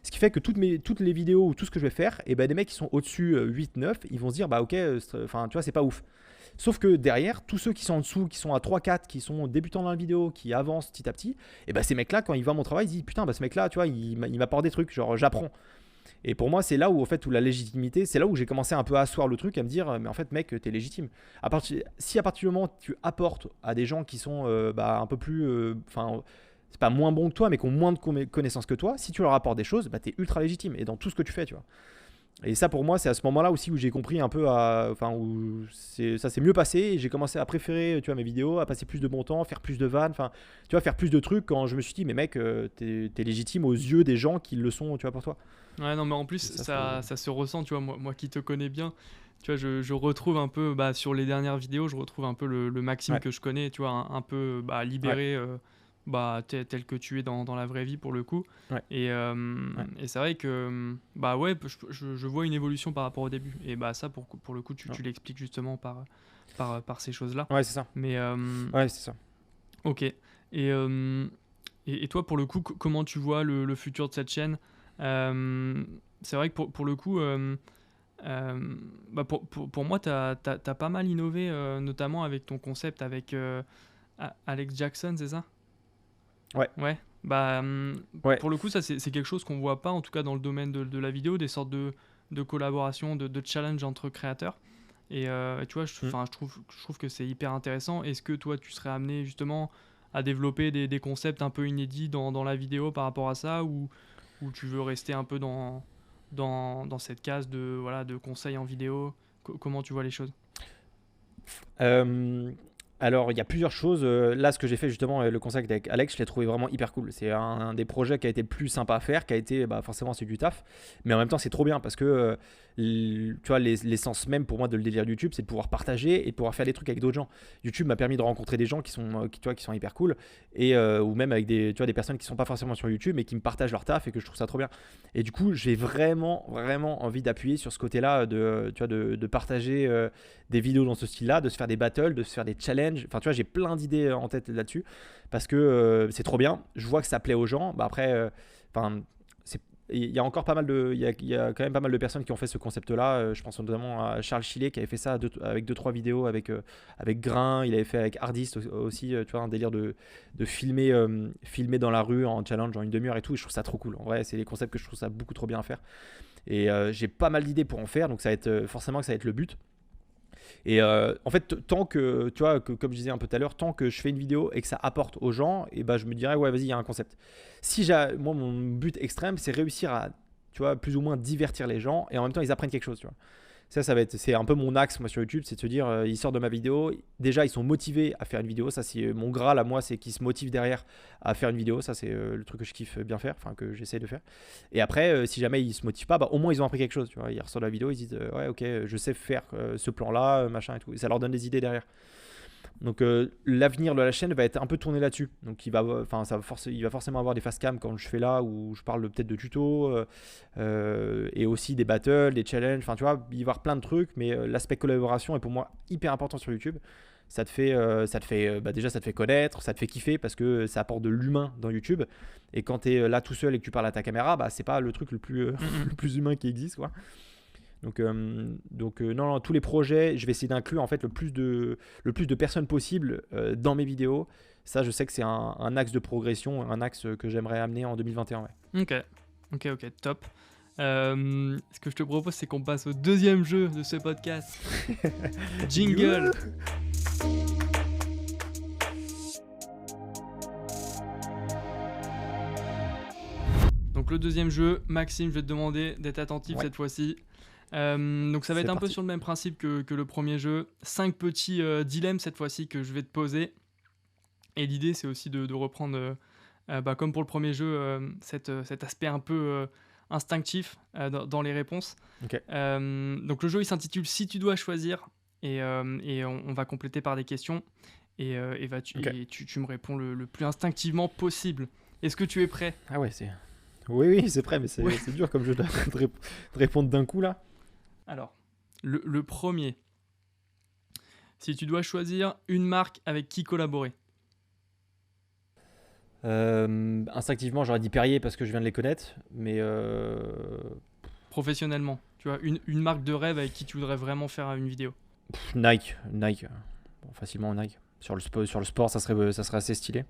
Ce qui fait que toutes les vidéos ou tout ce que je vais faire, des mecs qui sont au-dessus 8, 9, ils vont se dire, ok, tu vois, c'est pas ouf. Sauf que derrière, tous ceux qui sont en dessous, qui sont à 3, 4, qui sont débutants dans la vidéo, qui avancent petit à petit, ces mecs-là, quand ils voient mon travail, ils disent, putain, ce mec-là, tu vois, il m'apporte des trucs, genre, j'apprends. Et pour moi, c'est là où, où la légitimité, c'est là où j'ai commencé un peu à asseoir le truc, à me dire, mais en fait, mec, t'es légitime. Si à partir du moment où tu apportes à des gens qui sont un peu plus. C'est pas moins bon que toi, mais qui ont moins de connaissances que toi, si tu leur apportes des choses, t'es ultra légitime. Et dans tout ce que tu fais, tu vois. Et ça, pour moi, c'est à ce moment-là aussi où j'ai compris un peu, où ça s'est mieux passé. Et j'ai commencé à préférer, tu vois, mes vidéos, à passer plus de bon temps, faire plus de vannes, tu vois, faire plus de trucs quand je me suis dit, mais mec, t'es légitime aux yeux des gens qui le sont, tu vois, pour toi. Ouais, non, mais en plus, ça se ressent, tu vois, moi qui te connais bien, tu vois, je retrouve un peu, sur les dernières vidéos, je retrouve un peu le Maxime que je connais, tu vois, un peu libéré, tel que tu es dans la vraie vie pour le coup. Ouais. Et c'est vrai que, je vois une évolution par rapport au début. Et ça, pour le coup, tu l'expliques justement par ces choses-là. Ouais, c'est ça. Mais, ouais, c'est ça. Ok. Et toi, pour le coup, comment tu vois le futur de cette chaîne? C'est vrai que pour le coup, pour moi, tu as pas mal innové, notamment avec ton concept avec Alex Jackson, c'est ça? Ouais. Ouais. Ouais. Pour le coup, ça, c'est quelque chose qu'on voit pas, en tout cas dans le domaine de la vidéo, des sortes de collaboration, de challenge entre créateurs. Et tu vois, je trouve que c'est hyper intéressant. Est-ce que toi, tu serais amené justement à développer des concepts un peu inédits dans la vidéo par rapport à ça, ou tu veux rester un peu dans cette case de conseils en vidéo? Comment tu vois les choses? Alors, il y a plusieurs choses. Là, ce que j'ai fait justement, le contact avec Alex, je l'ai trouvé vraiment hyper cool. C'est un des projets qui a été le plus sympa à faire, qui a été forcément c'est du taf, mais en même temps c'est trop bien parce que tu vois, l'essence même pour moi de le délire de YouTube, c'est de pouvoir partager et de pouvoir faire des trucs avec d'autres gens. YouTube m'a permis de rencontrer des gens qui sont hyper cool, et ou même avec des personnes qui sont pas forcément sur YouTube mais qui me partagent leur taf et que je trouve ça trop bien. Et du coup, j'ai vraiment envie d'appuyer sur ce côté-là, de partager des vidéos dans ce style-là, de se faire des battles, de se faire des challenges. Enfin, tu vois, j'ai plein d'idées en tête là-dessus parce que c'est trop bien. Je vois que ça plaît aux gens. Après, il y a encore pas mal de, il y a quand même pas mal de personnes qui ont fait ce concept-là. Je pense notamment à Charles Chillet qui avait fait ça avec 2-3 vidéos avec Grain. Il avait fait avec Hardist aussi, tu vois, un délire de filmer dans la rue en challenge en une demi-heure et tout. Et je trouve ça trop cool. En vrai, c'est les concepts que je trouve ça beaucoup trop bien à faire. Et j'ai pas mal d'idées pour en faire, donc ça va être forcément que ça va être le but. Et en fait, tant que, tu vois, comme je disais un peu tout à l'heure, tant que je fais une vidéo et que ça apporte aux gens, et ben je me dirais, ouais, vas-y, il y a un concept. Moi, mon but extrême, c'est réussir à, tu vois, plus ou moins divertir les gens et en même temps, ils apprennent quelque chose, tu vois. C'est un peu mon axe, moi, sur YouTube, c'est de se dire, ils sortent de ma vidéo, déjà, ils sont motivés à faire une vidéo. Ça, c'est mon graal à moi, c'est qu'ils se motivent derrière à faire une vidéo. Ça, c'est le truc que je kiffe bien faire, enfin, que j'essaie de faire. Et après, si jamais ils se motivent pas, bah, au moins, ils ont appris quelque chose, tu vois. Ils ressortent de la vidéo, ils disent, ouais, ok, je sais faire ce plan-là, machin et tout. Et ça leur donne des idées derrière. Donc l'avenir de la chaîne va être un peu tourné là-dessus. Donc il va forcément avoir des fast cam quand je fais là où je parle peut-être de tutos et aussi des battles, des challenges. Enfin tu vois, il va y avoir plein de trucs, mais l'aspect collaboration est pour moi hyper important sur YouTube. Déjà ça te fait connaître, ça te fait kiffer parce que ça apporte de l'humain dans YouTube. Et quand tu es là tout seul et que tu parles à ta caméra, bah c'est pas le truc le plus le plus humain qui existe quoi. Donc non, non, tous les projets, je vais essayer d'inclure en fait le plus de personnes possible dans mes vidéos. Ça, je sais que c'est un axe de progression, un axe que j'aimerais amener en 2021. Ouais. Ok, top. Ce que je te propose, c'est qu'on passe au deuxième jeu de ce podcast. Jingle. Donc le deuxième jeu, Maxime, je vais te demander d'être attentif cette fois-ci. Donc ça va être un peu sur le même principe que le premier jeu. 5 petits dilemmes cette fois-ci que je vais te poser. Et l'idée c'est aussi de reprendre, comme pour le premier jeu, cet aspect un peu instinctif dans les réponses. Okay. Donc le jeu il s'intitule Si tu dois choisir et on va compléter par des questions et tu me réponds le plus instinctivement possible. Est-ce que tu es prêt ? Ah ouais, Oui, c'est prêt, mais c'est dur comme je dois te répondre d'un coup là. Alors, le premier. Si tu dois choisir une marque avec qui collaborer. Instinctivement, j'aurais dit Perrier parce que je viens de les connaître, mais professionnellement, tu vois, une marque de rêve avec qui tu voudrais vraiment faire une vidéo. Nike. Bon, facilement Nike. Sur le sport, ça serait assez stylé.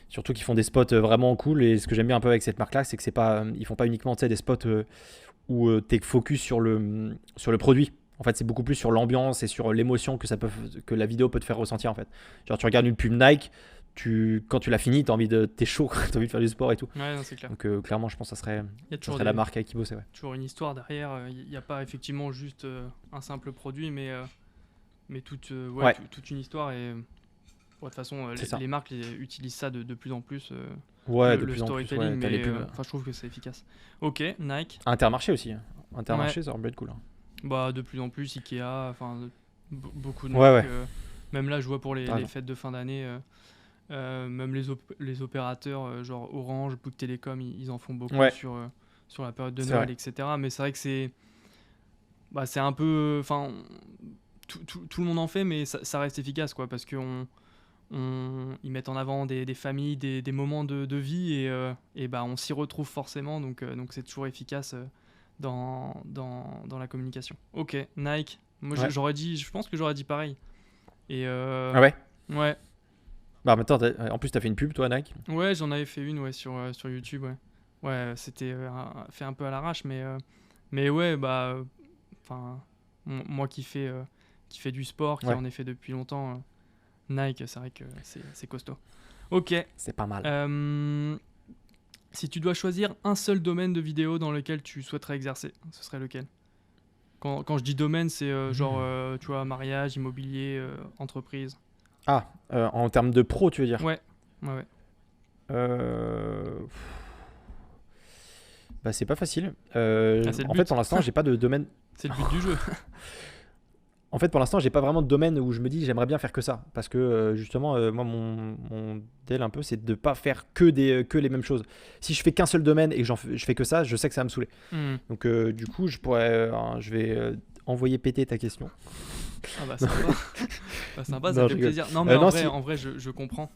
Surtout qu'ils font des spots vraiment cool, et ce que j'aime bien un peu avec cette marque-là, c'est que ils font pas uniquement des spots où tu es focus sur le produit. En fait, c'est beaucoup plus sur l'ambiance et sur l'émotion que la vidéo peut te faire ressentir en fait. Genre tu regardes une pub Nike, quand tu l'as fini, t'es chaud, t'as envie de faire du sport et tout. Ouais, non, c'est clair. Donc clairement, je pense que ça serait la marque avec qui bosser. Ouais. Toujours une histoire derrière. Il n'y a pas effectivement juste un simple produit, mais toute une histoire. Et de toute façon, les marques utilisent ça de plus en plus. Le storytelling, mais je trouve que c'est efficace. Ok, Nike. Intermarché aussi. Intermarché, ça aurait pu être cool. Bah, de plus en plus, Ikea, beaucoup de marques. Même là, je vois pour les fêtes de fin d'année, même les opérateurs, genre Orange, Bouygues Télécom, ils en font beaucoup sur la période de Noël, etc. Mais c'est vrai que c'est un peu... Tout le monde en fait, mais ça reste efficace, quoi, parce qu'ils mettent en avant des familles, des moments de vie, et on s'y retrouve forcément, donc c'est toujours efficace dans la communication. Ok, Nike. Moi, je pense que j'aurais dit pareil. Et Ah ouais. Ouais. Bah maintenant, en plus, t'as fait une pub, toi, Nike. Ouais, j'en avais fait une, sur YouTube, ouais. Ouais, c'était fait un peu à l'arrache, mais ouais, moi qui fais du sport, qui en ai fait depuis longtemps, Nike, c'est vrai que c'est costaud. Ok. C'est pas mal. Si tu dois choisir un seul domaine de vidéo dans lequel tu souhaiterais exercer, ce serait lequel ? Quand je dis domaine, c'est tu vois, mariage, immobilier, entreprise. Ah, en termes de pro, tu veux dire ? Ouais. C'est pas facile. En fait, pour l'instant, j'ai pas de domaine. C'est le but du jeu. En fait, pour l'instant, j'ai pas vraiment de domaine où je me dis j'aimerais bien faire que ça. Parce que justement, moi, mon deal un peu, c'est de pas faire que les mêmes choses. Si je fais qu'un seul domaine et que je fais que ça, je sais que ça va me saouler. Donc, du coup, je vais envoyer péter ta question. Ah sympa. Sympa, ça fait plaisir. Non, mais en vrai, je comprends.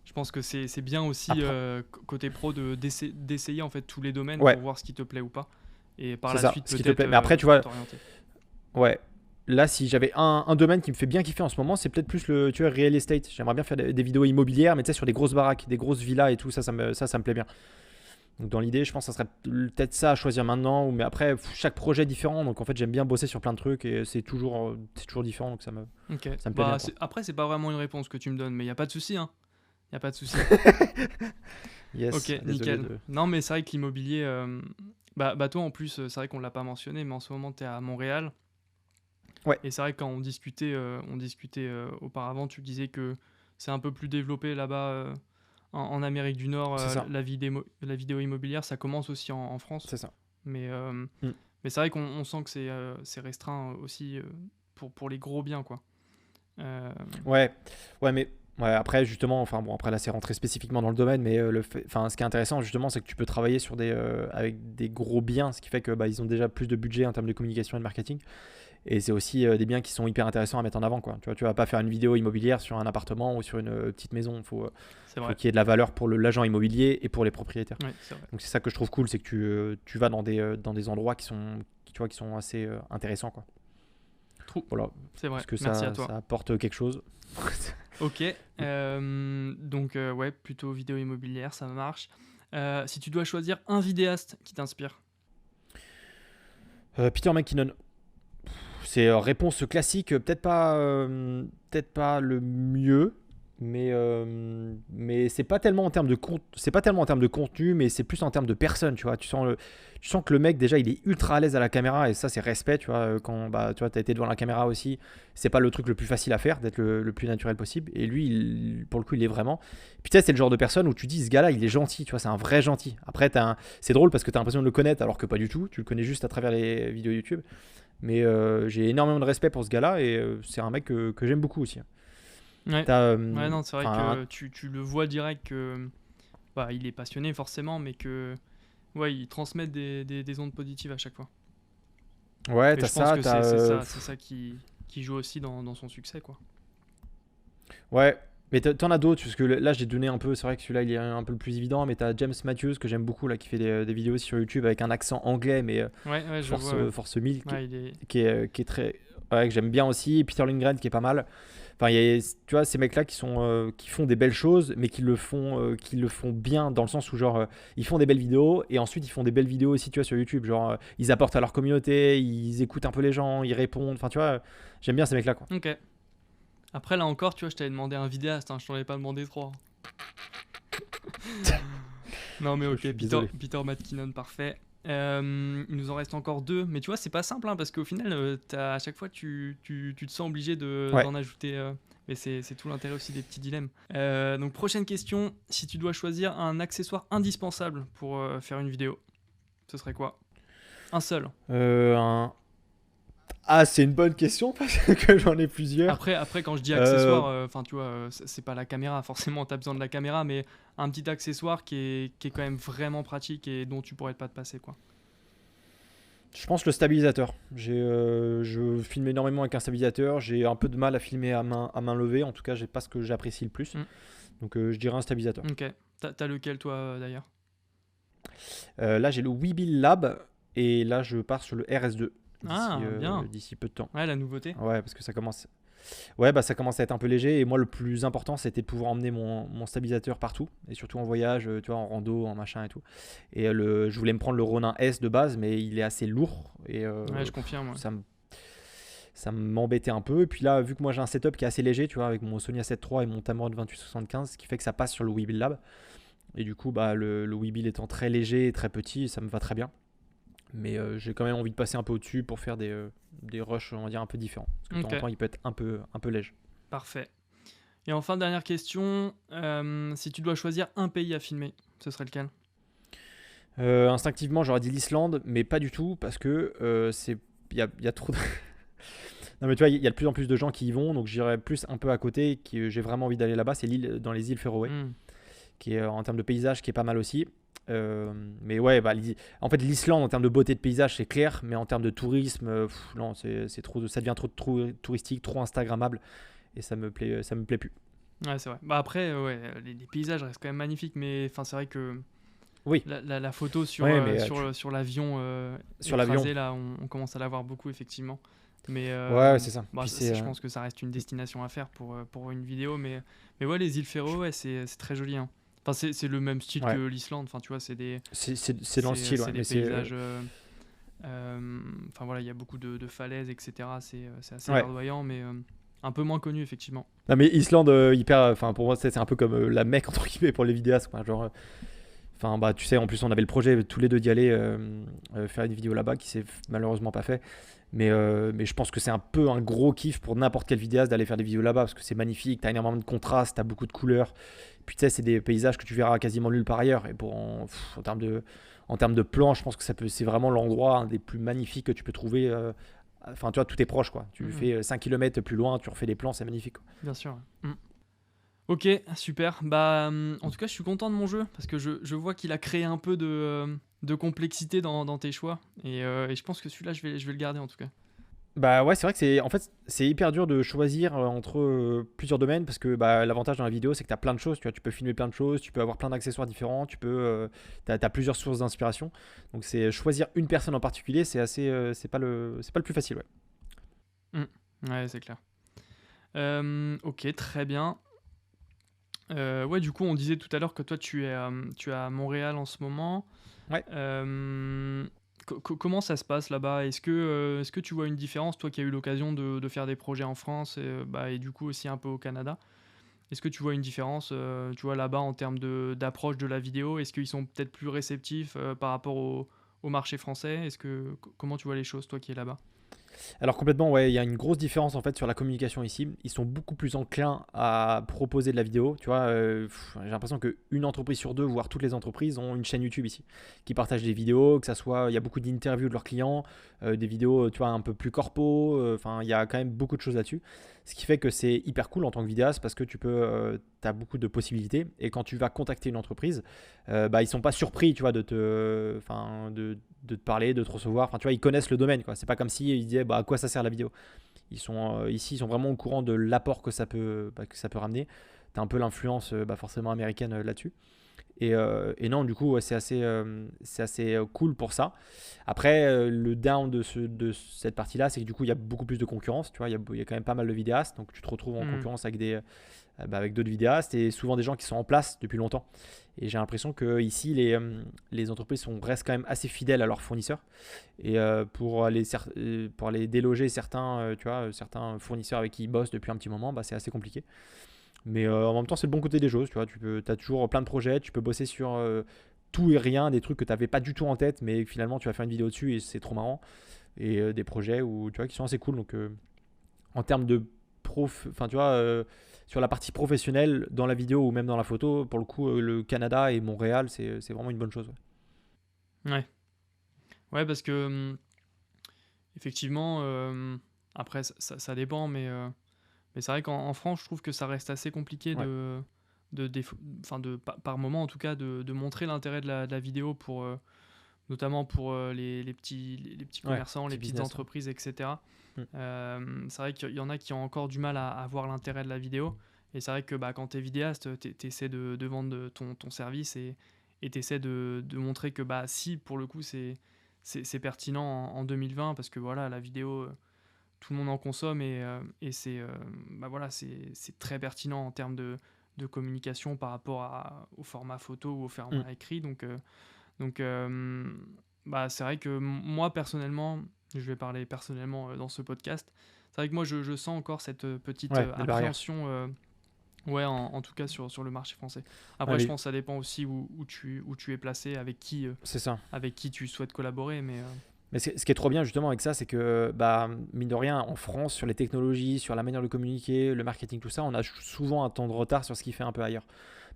Je pense que c'est bien aussi Après, côté pro d'essayer en fait tous les domaines ouais, pour voir ce qui te plaît ou pas. Et par c'est la ça, suite ce qui te peut-être plaît. Mais après, tu vois, t'orienter. ouais. Là, si j'avais un domaine qui me fait bien kiffer en ce moment, c'est peut-être plus le, tu vois, real estate. J'aimerais bien faire des vidéos immobilières, mais tu sais, sur des grosses baraques, des grosses villas et tout, ça me plaît bien. Donc dans l'idée, je pense que ça serait peut-être ça à choisir maintenant. Mais après, chaque projet est différent. Donc en fait, j'aime bien bosser sur plein de trucs et c'est toujours différent. Donc Ok. ça me plaît Bah bien, quoi. après c'est pas vraiment une réponse que tu me donnes, mais il y a pas de souci hein. Y a pas de souci. Ok, Yes, désolé nickel. de. Non mais c'est vrai que l'immobilier, bah toi en plus, c'est vrai qu'on l'a pas mentionné, mais en ce moment t'es à Montréal. Ouais, Et c'est vrai que quand on discutait auparavant, tu disais que c'est un peu plus développé là-bas en Amérique du Nord, c'est ça. la vidéo immobilière, ça commence aussi en France. C'est ça. Mais, euh, Mm. mais c'est vrai qu'on sent que c'est restreint aussi pour les gros biens, quoi. Euh, Ouais, ouais, mais ouais, après justement, enfin bon, après là c'est rentré spécifiquement dans le domaine, mais enfin ce qui est intéressant justement, c'est que tu peux travailler sur avec des gros biens, ce qui fait que bah, ils ont déjà plus de budget en termes de communication et de marketing, et c'est aussi des biens qui sont hyper intéressants à mettre en avant, quoi. Tu vois, tu vas pas faire une vidéo immobilière sur un appartement ou sur une petite maison. c'est Faut vrai. qu'il y ait de la valeur pour l'agent immobilier et pour les propriétaires. Ouais, c'est vrai. Donc c'est ça que je trouve cool, c'est que tu vas dans des endroits tu vois, qui sont assez intéressants, quoi. Trou. Voilà, C'est vrai. parce que Merci à ça, toi. ça apporte quelque chose. Ok. Donc ouais, plutôt vidéo immobilière, ça marche. Si tu dois choisir un vidéaste qui t'inspire. Peter McKinnon. C'est réponse classique, peut-être pas le mieux, mais c'est pas tellement en termes c'est pas tellement en termes de contenu, mais c'est plus en termes de personne, tu vois. Tu sens que le mec déjà il est ultra à l'aise à la caméra et ça c'est respect, tu vois. Quand bah tu vois t'as été devant la caméra aussi, c'est pas le truc le plus facile à faire, d'être le plus naturel possible. Et lui, pour le coup, il est vraiment. Puis tu sais, c'est le genre de personne où tu dis ce gars-là, il est gentil, tu vois, c'est un vrai gentil. Après, c'est drôle parce que t'as l'impression de le connaître alors que pas du tout. Tu le connais juste à travers les vidéos YouTube. Mais j'ai énormément de respect pour ce gars-là et c'est un mec que j'aime beaucoup aussi. Ouais. T'as, Ouais, non, c'est vrai enfin, que tu le vois direct que bah, il est passionné forcément, mais que ouais, il transmet des ondes positives à chaque fois. ouais, Et t'as je pense ça, que c'est ça qui joue aussi dans son succès, quoi. ouais. Mais t'en as d'autres, parce que là j'ai donné un peu, c'est vrai que celui-là il est un peu le plus évident, mais t'as James Matthews que j'aime beaucoup là, qui fait des vidéos sur YouTube avec un accent anglais, mais Ouais, ouais, je force, vois, ouais. force 1000, Ouais, il est. qui est très. Ouais, que j'aime bien aussi. Peter Lindgren qui est pas mal. Enfin, tu vois, ces mecs-là qui font des belles choses, mais qui le font bien dans le sens où, genre, ils font des belles vidéos et ensuite ils font des belles vidéos aussi, tu vois, sur YouTube. Genre, ils apportent à leur communauté, ils écoutent un peu les gens, ils répondent. Enfin, tu vois, j'aime bien ces mecs-là, quoi. Ok. Après, là encore, tu vois, je t'avais demandé un vidéaste, hein, je t'en ai pas demandé trois. Non, mais Je ok, suis désolé. Peter McKinnon, parfait. Il nous en reste encore deux, mais tu vois, c'est pas simple, hein, parce qu'au final, à chaque fois, tu te sens obligé Ouais. d'en ajouter. Mais c'est tout l'intérêt aussi des petits dilemmes. Donc, prochaine question, si tu dois choisir un accessoire indispensable pour faire une vidéo, ce serait quoi? Un seul. Euh, un- Ah, c'est une bonne question parce que j'en ai plusieurs. Après, quand je dis Euh, accessoire, enfin, tu vois, c'est pas la caméra, forcément, t'as besoin de la caméra, mais un petit accessoire qui est quand même vraiment pratique et dont tu pourrais pas te passer, quoi. Je pense le stabilisateur. Je filme énormément avec un stabilisateur. J'ai un peu de mal à filmer à main levée. En tout cas, j'ai pas ce que j'apprécie le plus. Hmm. Donc, je dirais un stabilisateur. Ok. T'as lequel, toi, d'ailleurs? Là, j'ai le Weebill Lab et là, je pars sur le RS2 d'ici Ah, bien. d'ici peu de temps. Ouais, la nouveauté. Ouais, parce que ça commence. Ouais, bah ça commence à être un peu léger. Et moi, le plus important, c'était de pouvoir emmener mon stabilisateur partout et surtout en voyage, tu vois, en rando, en machin et tout. Et je voulais me prendre le Ronin S de base, mais il est assez lourd et Ouais, je confirme. Ouais. ça m'embêtait un peu. Et puis là, vu que moi j'ai un setup qui est assez léger, tu vois, avec mon Sony A7 III et mon Tamron 2875, ce qui fait que ça passe sur le Weebill Lab. Et du coup, bah, le Weebill étant très léger et très petit, ça me va très bien. Mais j'ai quand même envie de passer un peu au-dessus pour faire des rushs, on va dire, un peu différents. Parce que de temps en Ok, temps, il peut être un peu léger. parfait. Et enfin, dernière question. Si tu dois choisir un pays à filmer, ce serait lequel? Instinctivement, j'aurais dit l'Islande, mais pas du tout, parce que il y a trop de... Non, mais tu vois, il y a de plus en plus de gens qui y vont, donc j'irais plus un peu à côté, j'ai vraiment envie d'aller là-bas, c'est l'île dans les îles Féroé, Hmm. qui est en termes de paysage, qui est pas mal aussi. Mais ouais, bah, en fait, l'Islande, en termes de beauté de paysage, c'est clair, mais en termes de tourisme, non, c'est trop, ça devient trop touristique, trop instagrammable, et ça me plaît plus. Ouais, c'est vrai. Bah après, ouais, les paysages restent quand même magnifiques, mais enfin, c'est vrai que Oui, la photo ouais, mais sur l'avion sur l'avion, écrasé, là, on commence à la voir beaucoup, effectivement. Mais ouais, ouais, c'est ça. bah, Puis je pense que ça reste une destination à faire pour une vidéo. Mais ouais, les îles Féroé, ouais, c'est très joli, hein. Enfin, c'est le même style que ouais, l'Islande. Enfin, tu vois, c'est dans le style, ouais, c'est des mais c'est paysages. Enfin, voilà, il y a beaucoup de falaises, etc. C'est assez ouais. verdoyant, mais un peu moins connu, effectivement. Non mais Islande, hyper, enfin pour moi c'est un peu comme la Mecque entre guillemets pour les vidéastes, quoi. Genre, enfin bah tu sais, en plus on avait le projet tous les deux d'y aller faire une vidéo là-bas qui s'est malheureusement pas fait. Mais je pense que c'est un peu un gros kiff pour n'importe quel vidéaste d'aller faire des vidéos là-bas parce que c'est magnifique, t'as énormément de contrastes, t'as beaucoup de couleurs. Puis tu sais, c'est des paysages que tu verras quasiment nulle part ailleurs. Et en termes de plan, je pense que c'est vraiment l'endroit un des plus magnifiques que tu peux trouver. Enfin, tu vois, tout est proche, quoi. Tu Mhm. fais 5 km plus loin, tu refais des plans, c'est magnifique, quoi. Bien sûr. Ouais. Ok, super. Bah, en tout cas, je suis content de mon jeu parce que je vois qu'il a créé un peu de complexité dans tes choix. Et je pense que celui-là, je vais le garder en tout cas. Bah ouais, c'est vrai que c'est hyper dur de choisir entre plusieurs domaines parce que bah, l'avantage dans la vidéo c'est que tu as plein de choses, tu vois, tu peux filmer plein de choses, tu peux avoir plein d'accessoires différents, t'as plusieurs sources d'inspiration. Donc c'est choisir une personne en particulier, c'est pas le plus facile, ouais. Mm. Ouais, c'est clair. Ok, très bien. Ouais, du coup, on disait tout à l'heure que toi, tu es à Montréal en ce moment. Ouais. Euh, Comment ça se passe là-bas? Est-ce que tu vois une différence, toi qui as eu l'occasion de faire des projets en France et du coup aussi un peu au Canada? Est-ce que tu vois une différence, tu vois, là-bas en termes d'approche de la vidéo? Est-ce qu'ils sont peut-être plus réceptifs par rapport au marché français? Comment tu vois les choses, toi qui es là-bas? Alors complètement, ouais, il y a une grosse différence en fait sur la communication ici. Ils sont beaucoup plus enclins à proposer de la vidéo. Tu vois, j'ai l'impression qu'une entreprise sur deux, voire toutes les entreprises, ont une chaîne YouTube ici, qui partagent des vidéos, que ça soit, il y a beaucoup d'interviews de leurs clients, des vidéos, tu vois, un peu plus corpo. Enfin, il y a quand même beaucoup de choses là-dessus. Ce qui fait que c'est hyper cool en tant que vidéaste parce que tu as beaucoup de possibilités. Et quand tu vas contacter une entreprise, bah, ils sont pas surpris, tu vois, de te parler, de te recevoir. Enfin, tu vois, ils connaissent le domaine, quoi. C'est pas comme si ils disaient bah, à quoi ça sert la vidéo. Ici, ils sont vraiment au courant de l'apport que ça peut ramener. Tu as un peu l'influence bah, forcément américaine là-dessus. Et non, du coup, ouais, c'est assez cool pour ça. Après, le down de cette partie-là, c'est que du coup, il y a beaucoup plus de concurrence. Tu vois, il y a quand même pas mal de vidéastes. Donc, tu te retrouves en Hmm. concurrence bah, avec d'autres vidéastes et souvent des gens qui sont en place depuis longtemps. Et j'ai l'impression que ici, les entreprises restent quand même assez fidèles à leurs fournisseurs. Et pour aller déloger tu vois, certains fournisseurs avec qui ils bossent depuis un petit moment, bah, c'est assez compliqué. Mais en même temps, c'est le bon côté des choses. Tu vois, as toujours plein de projets, tu peux bosser sur tout et rien, des trucs que tu n'avais pas du tout en tête, mais finalement tu vas faire une vidéo dessus et c'est trop marrant. Et des projets tu vois, qui sont assez cool. Donc en termes de enfin tu vois, sur la partie professionnelle, dans la vidéo ou même dans la photo, pour le coup, le Canada et Montréal, c'est vraiment une bonne chose, ouais. Ouais. Ouais, parce que effectivement, après ça dépend, mais c'est vrai qu'en France, je trouve que ça reste assez compliqué Ouais. enfin par moment en tout cas, de montrer l'intérêt de la vidéo notamment pour les petits Ouais, commerçants, les petit petites business, ouais. entreprises, etc. Mm. C'est vrai qu'il y en a qui ont encore du mal à voir l'intérêt de la vidéo. Et c'est vrai que bah, quand tu es vidéaste, tu essaies de vendre ton service et tu essaies de montrer que bah, si, pour le coup, c'est pertinent en 2020 parce que voilà, la vidéo, tout le monde en consomme et bah, voilà, c'est très pertinent en termes de communication par rapport au format photo ou au Mm. format écrit. Donc, bah, c'est vrai que moi, personnellement, je vais parler personnellement dans ce podcast, c'est vrai que moi, je sens encore cette petite Ouais, belle barrière. appréhension, ouais, en tout cas sur le marché français. Ouais, Après, je mais pense que ça dépend aussi où tu es placé, c'est ça. avec qui tu souhaites collaborer, mais Mais ce qui est trop bien justement avec ça, c'est que, bah, mine de rien, en France, sur les technologies, sur la manière de communiquer, le marketing, tout ça, on a souvent un temps de retard sur ce qui fait un peu ailleurs.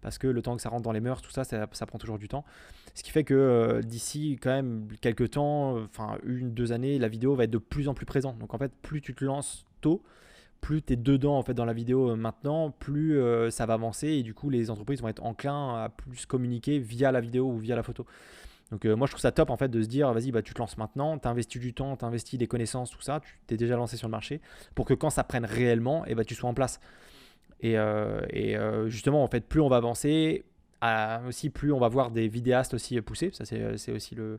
Parce que le temps que ça rentre dans les mœurs, tout ça, ça prend toujours du temps. Ce qui fait que d'ici quand même quelques temps, enfin 1, 2 années, la vidéo va être de plus en plus présente. Donc en fait, plus tu te lances tôt, plus tu es dedans en fait dans la vidéo maintenant, plus ça va avancer et du coup les entreprises vont être enclins à plus communiquer via la vidéo ou via la photo. Donc moi je trouve ça top en fait de se dire vas-y bah tu te lances maintenant, tu investis du temps, tu investis des connaissances, tout ça, tu t'es déjà lancé sur le marché pour que quand ça prenne réellement, et bah, tu sois en place. Justement, en fait, plus on va avancer, aussi plus on va voir des vidéastes aussi pousser. Ça, c'est aussi le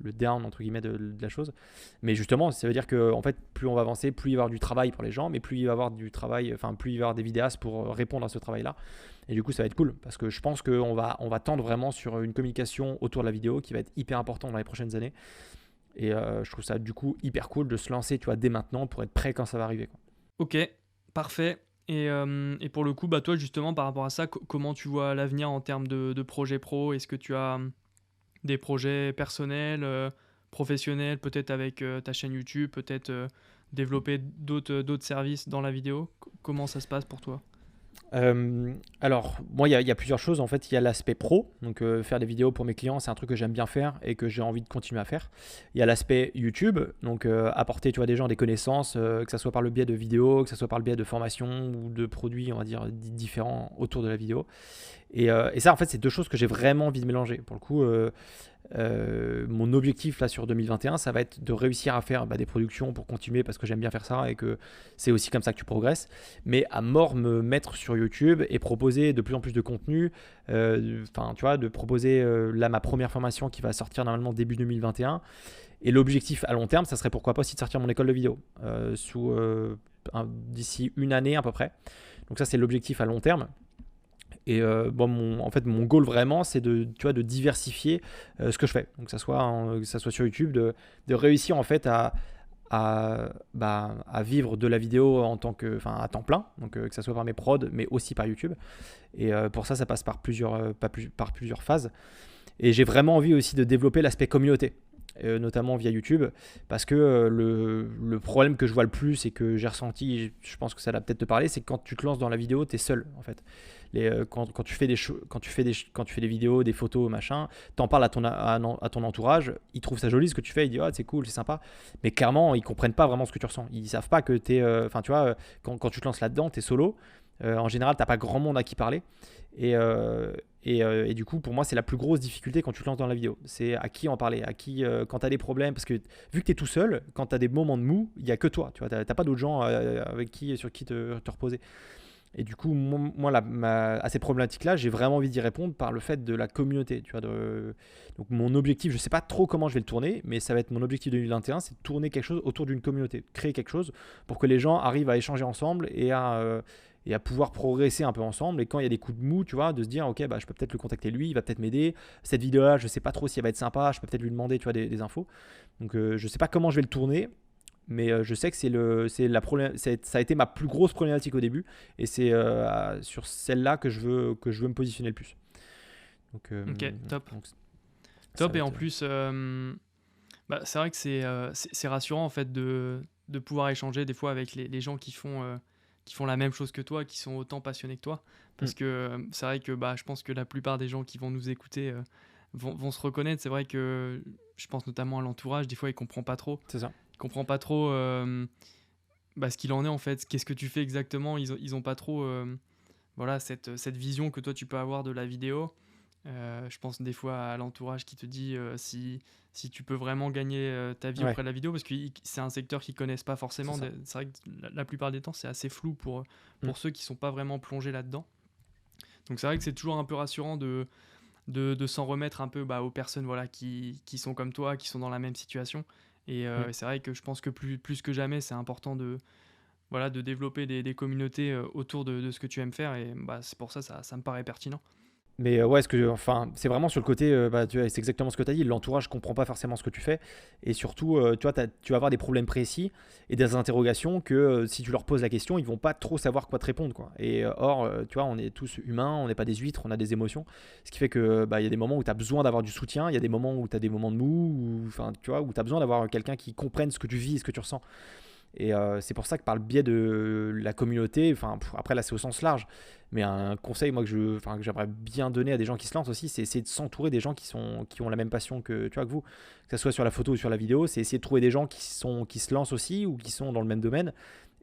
down entre guillemets de la chose. Mais justement, ça veut dire que en fait, plus on va avancer, plus il va y avoir du travail pour les gens, mais plus il va y avoir du travail, enfin plus il va y avoir des vidéastes pour répondre à ce travail-là. Et du coup, ça va être cool parce que je pense qu'on va tendre vraiment sur une communication autour de la vidéo qui va être hyper importante dans les prochaines années. Je trouve ça du coup hyper cool de se lancer, tu vois, dès maintenant pour être prêt quand ça va arriver, quoi. Ok, parfait. Et pour le coup, bah toi justement par rapport à ça, comment tu vois l'avenir en termes de projets pro? Est-ce que tu as des projets personnels, professionnels, peut-être avec ta chaîne YouTube, peut-être développer d'autres services dans la vidéo? Comment ça se passe pour toi? Alors, moi, il y a plusieurs choses. En fait, il y a l'aspect pro. Donc, faire des vidéos pour mes clients, c'est un truc que j'aime bien faire et que j'ai envie de continuer à faire. Il y a l'aspect YouTube. Donc, apporter, tu vois, des gens des connaissances, que ce soit par le biais de vidéos, que ce soit par le biais de formations ou de produits, on va dire, différents autour de la vidéo. Et ça, en fait, c'est deux choses que j'ai vraiment envie de mélanger. Pour le coup, mon objectif là sur 2021, ça va être de réussir à faire des productions pour continuer parce que j'aime bien faire ça et que c'est aussi comme ça que tu progresses. Mais à mort me mettre sur YouTube et proposer de plus en plus de contenu. Enfin, tu vois, de proposer là ma première formation qui va sortir normalement début 2021. Et l'objectif à long terme, ça serait pourquoi pas aussi de sortir mon école de vidéo d'ici une année à peu près. Donc ça, c'est l'objectif à long terme. En fait, mon goal vraiment, c'est de diversifier ce que je fais. Donc, que ça soit sur YouTube, de réussir en fait à vivre de la vidéo à temps plein. Donc, que ça soit par mes prods, mais aussi par YouTube. Pour ça, ça passe par par plusieurs phases. Et j'ai vraiment envie aussi de développer l'aspect communauté. Notamment via YouTube, parce que le problème que je vois le plus et que j'ai ressenti, je pense que ça va peut-être te parler, c'est que quand tu te lances dans la vidéo, tu es seul en fait. Quand tu fais des vidéos, des photos, machin, t'en parles à ton entourage, ils trouvent ça joli ce que tu fais, ils disent ah, c'est cool, c'est sympa, mais clairement ils comprennent pas vraiment ce que tu ressens, ils savent pas que t'es, tu vois, quand tu te lances là-dedans, t'es solo, en général t'as pas grand monde à qui parler, et du coup, pour moi, c'est la plus grosse difficulté quand tu te lances dans la vidéo. C'est à qui en parler, à qui, quand tu as des problèmes. Parce que vu que tu es tout seul, quand tu as des moments de mou, il n'y a que toi. Tu n'as pas d'autres gens sur qui te reposer. Et du coup, moi à ces problématiques-là, j'ai vraiment envie d'y répondre par le fait de la communauté. Tu vois, donc, mon objectif, je ne sais pas trop comment je vais le tourner, mais ça va être mon objectif 2021, c'est de tourner quelque chose autour d'une communauté. Créer quelque chose pour que les gens arrivent à échanger ensemble et à pouvoir progresser un peu ensemble. Et quand il y a des coups de mou, tu vois, de se dire, ok, je peux peut-être le contacter lui, il va peut-être m'aider. Cette vidéo-là, je sais pas trop si elle va être sympa, je peux peut-être lui demander, tu vois, des infos. Donc, je sais pas comment je vais le tourner, mais je sais que ça a été ma plus grosse problématique au début. Et c'est sur celle-là que je veux me positionner le plus. Donc, Ok, top. Top, et en plus, c'est vrai que c'est rassurant en fait de pouvoir échanger des fois avec les gens qui font la même chose que toi, qui sont autant passionnés que toi. Parce que c'est vrai que je pense que la plupart des gens qui vont nous écouter vont se reconnaître. C'est vrai que je pense notamment à l'entourage, des fois il comprend pas trop. C'est ça. Il comprend pas trop ce qu'il en est en fait. Qu'est-ce que tu fais exactement? Ils ont pas trop cette vision que toi tu peux avoir de la vidéo. Je pense des fois à l'entourage qui te dit si tu peux vraiment gagner ta vie auprès de la vidéo, parce que c'est un secteur qu'ils connaissent pas forcément. C'est vrai que la plupart des temps c'est assez flou pour ceux qui sont pas vraiment plongés là-dedans. Donc c'est vrai que c'est toujours un peu rassurant de s'en remettre un peu aux personnes qui sont comme toi, qui sont dans la même situation. Et c'est vrai que je pense que plus que jamais c'est important de développer des communautés autour de ce que tu aimes faire, et c'est pour ça me paraît pertinent. Mais c'est vraiment sur le côté, tu vois, c'est exactement ce que tu as dit, l'entourage ne comprend pas forcément ce que tu fais, et surtout, tu vois, tu vas avoir des problèmes précis et des interrogations que si tu leur poses la question, ils vont pas trop savoir quoi te répondre, quoi. Et or, tu vois, on est tous humains, on n'est pas des huîtres, on a des émotions, ce qui fait que il y a des moments où tu as besoin d'avoir du soutien, il y a des moments où tu as des moments de mou, tu vois, où tu as besoin d'avoir quelqu'un qui comprenne ce que tu vis et ce que tu ressens. Et c'est pour ça que par le biais de la communauté, après là c'est au sens large, mais un conseil moi que j'aimerais bien donner à des gens qui se lancent aussi, c'est essayer de s'entourer des gens qui ont la même passion que vous, que ce soit sur la photo ou sur la vidéo, c'est essayer de trouver des gens qui se lancent aussi ou qui sont dans le même domaine,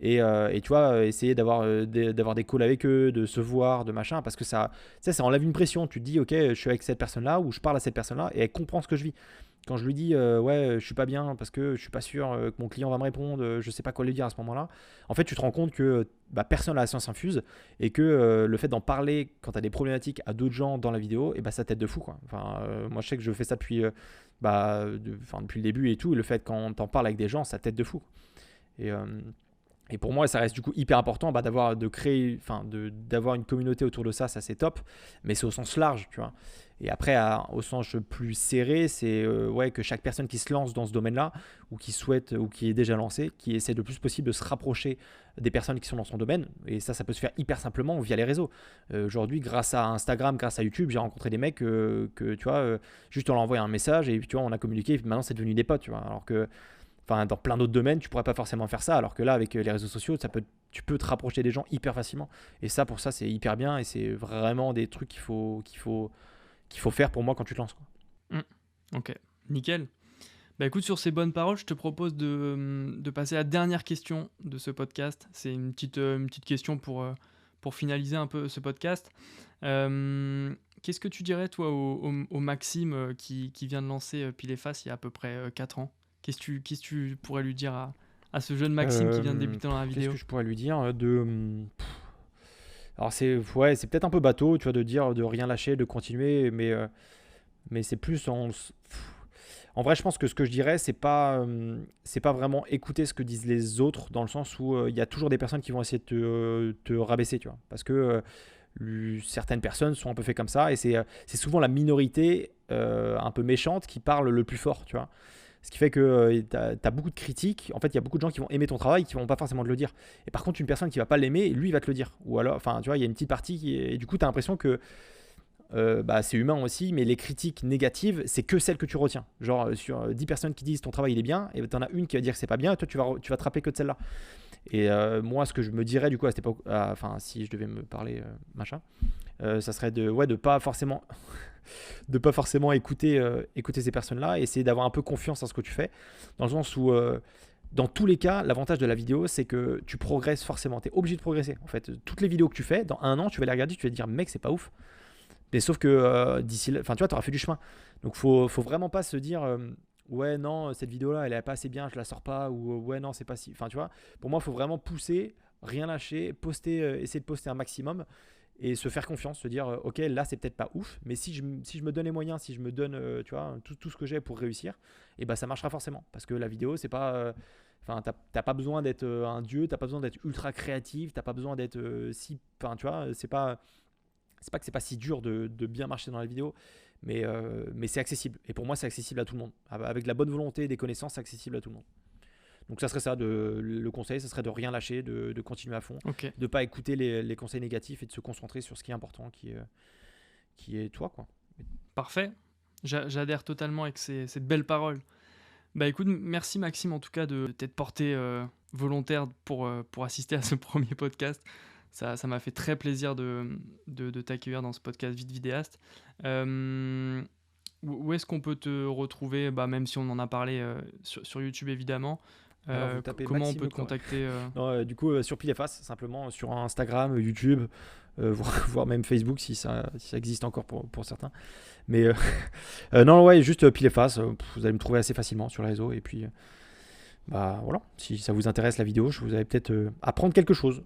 Et tu vois, essayer d'avoir des calls avec eux, de se voir, de machin, parce que ça, tu sais, ça enlève une pression. Tu te dis, ok, je suis avec cette personne-là ou je parle à cette personne-là et elle comprend ce que je vis. Quand je lui dis, ouais, je suis pas bien parce que je suis pas sûr que mon client va me répondre, je sais pas quoi lui dire à ce moment-là. En fait, tu te rends compte que bah, personne n'a la science infuse et que le fait d'en parler quand tu as des problématiques à d'autres gens dans la vidéo, et bah, ça t'aide de fou, quoi. Enfin, moi, je sais que je fais ça depuis le début et tout. Et le fait quand t'en parles avec des gens, ça t'aide de fou. Et, euh, et pour moi, ça reste du coup hyper important d'avoir une communauté autour de ça, ça c'est top, mais c'est au sens large, tu vois. Et après, au sens plus serré, c'est ouais, que chaque personne qui se lance dans ce domaine-là, ou qui souhaite, ou qui est déjà lancé, qui essaie le plus possible de se rapprocher des personnes qui sont dans son domaine. Et ça peut se faire hyper simplement via les réseaux. Aujourd'hui, grâce à Instagram, grâce à YouTube, j'ai rencontré des mecs que tu vois, juste on leur envoie un message et tu vois, on a communiqué, et maintenant c'est devenu des potes, tu vois. Alors que dans plein d'autres domaines, tu pourrais pas forcément faire ça, alors que là, avec les réseaux sociaux, tu peux te rapprocher des gens hyper facilement. Et ça, pour ça, c'est hyper bien et c'est vraiment des trucs qu'il faut faire pour moi quand tu te lances, quoi. Ok, nickel. Bah écoute, sur ces bonnes paroles, je te propose de passer à la dernière question de ce podcast. C'est une petite question pour finaliser un peu ce podcast. Qu'est-ce que tu dirais, toi, au Maxime qui vient de lancer Pile et Face il y a à peu près 4 ans? Qu'est-ce que tu pourrais lui dire à ce jeune Maxime qui vient de débuter dans la Qu'est-ce vidéo? que je pourrais lui dire Alors c'est peut-être un peu bateau, tu vois, de dire de rien lâcher, de continuer, mais c'est plus en vrai, je pense que ce que je dirais, c'est pas vraiment écouter ce que disent les autres, dans le sens où il y a toujours des personnes qui vont essayer de te rabaisser, tu vois, parce que certaines personnes sont un peu fait comme ça, et c'est souvent la minorité un peu méchante qui parle le plus fort, tu vois. Ce qui fait que tu as beaucoup de critiques. En fait, il y a beaucoup de gens qui vont aimer ton travail qui vont pas forcément te le dire. Et par contre, une personne qui va pas l'aimer, lui, il va te le dire. Ou alors, enfin, tu vois, il y a une petite partie et du coup, tu as l'impression que c'est humain aussi, mais les critiques négatives, c'est que celles que tu retiens. Genre, sur 10 personnes qui disent ton travail il est bien, et tu en as une qui va dire que c'est pas bien, et toi, tu vas te rappeler que de celle-là. Et moi, ce que je me dirais du coup à cette époque, si je devais me parler, ça serait de pas forcément écouter ces personnes-là, et essayer d'avoir un peu confiance en ce que tu fais, dans le sens où dans tous les cas, l'avantage de la vidéo, c'est que tu progresses forcément. Tu es obligé de progresser. En fait, toutes les vidéos que tu fais, dans un an, tu vas les regarder, tu vas te dire, mec, c'est pas ouf. Mais sauf que d'ici là, tu vois, tu auras fait du chemin. Donc, faut vraiment pas se dire, ouais, non, cette vidéo-là, elle est pas assez bien, je la sors pas, ou ouais, non, c'est pas si. Enfin, tu vois, pour moi, il faut vraiment pousser, rien lâcher, poster, essayer de poster un maximum et se faire confiance, se dire, ok, là, c'est peut-être pas ouf, mais si je me donne les moyens, si je me donne, tu vois, tout ce que j'ai pour réussir, et ben ça marchera forcément. Parce que la vidéo, c'est pas. Enfin, t'as pas besoin d'être un dieu, t'as pas besoin d'être ultra créatif, t'as pas besoin d'être Enfin, tu vois, c'est pas que c'est pas si dur de bien marcher dans la vidéo, mais c'est accessible. Et pour moi, c'est accessible à tout le monde. Avec de la bonne volonté et des connaissances, c'est accessible à tout le monde. Donc ça serait ça, le conseil, ça serait de rien lâcher, de continuer à fond, Ok, de ne pas écouter les conseils négatifs et de se concentrer sur ce qui est important, qui est toi, quoi. parfait. J'adhère totalement avec ces belles paroles. Bah écoute, merci Maxime en tout cas de t'être porté volontaire pour assister à ce premier podcast. Ça m'a fait très plaisir de t'accueillir dans ce podcast Vite Vidéaste. Où est-ce qu'on peut te retrouver, bah, même si on en a parlé sur YouTube évidemment. Alors vous tapez Comment on Maxime peut te Leclerc. contacter Non, du coup, sur Pile et Face, simplement sur Instagram, YouTube, voire même Facebook si ça existe encore pour certains. Mais non, ouais, juste Pile et Face, vous allez me trouver assez facilement sur les réseaux. Et puis, bah voilà, si ça vous intéresse la vidéo, je vous allez peut-être apprendre quelque chose.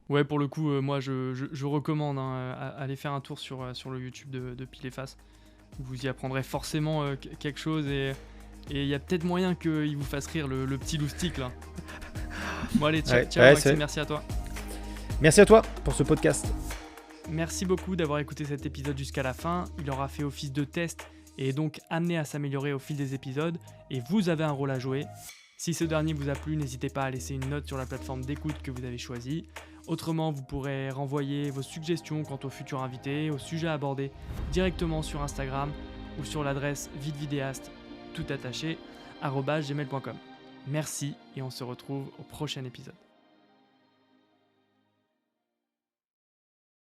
Ouais, pour le coup, moi je recommande aller faire un tour sur le YouTube de Pile et Face. Vous y apprendrez forcément quelque chose et il y a peut-être moyen qu'il vous fasse rire le petit loustic là. Bon allez, ciao, Ouais, ciao ouais, Maxime, merci à toi. Merci à toi pour ce podcast. Merci beaucoup d'avoir écouté cet épisode jusqu'à la fin. Il aura fait office de test et est donc amené à s'améliorer au fil des épisodes. Et vous avez un rôle à jouer. Si ce dernier vous a plu, n'hésitez pas à laisser une note sur la plateforme d'écoute que vous avez choisie. Autrement, vous pourrez renvoyer vos suggestions quant aux futurs invités, aux sujets abordés directement sur Instagram ou sur l'adresse vitevidéaste, tout attaché, @gmail.com. Merci et on se retrouve au prochain épisode.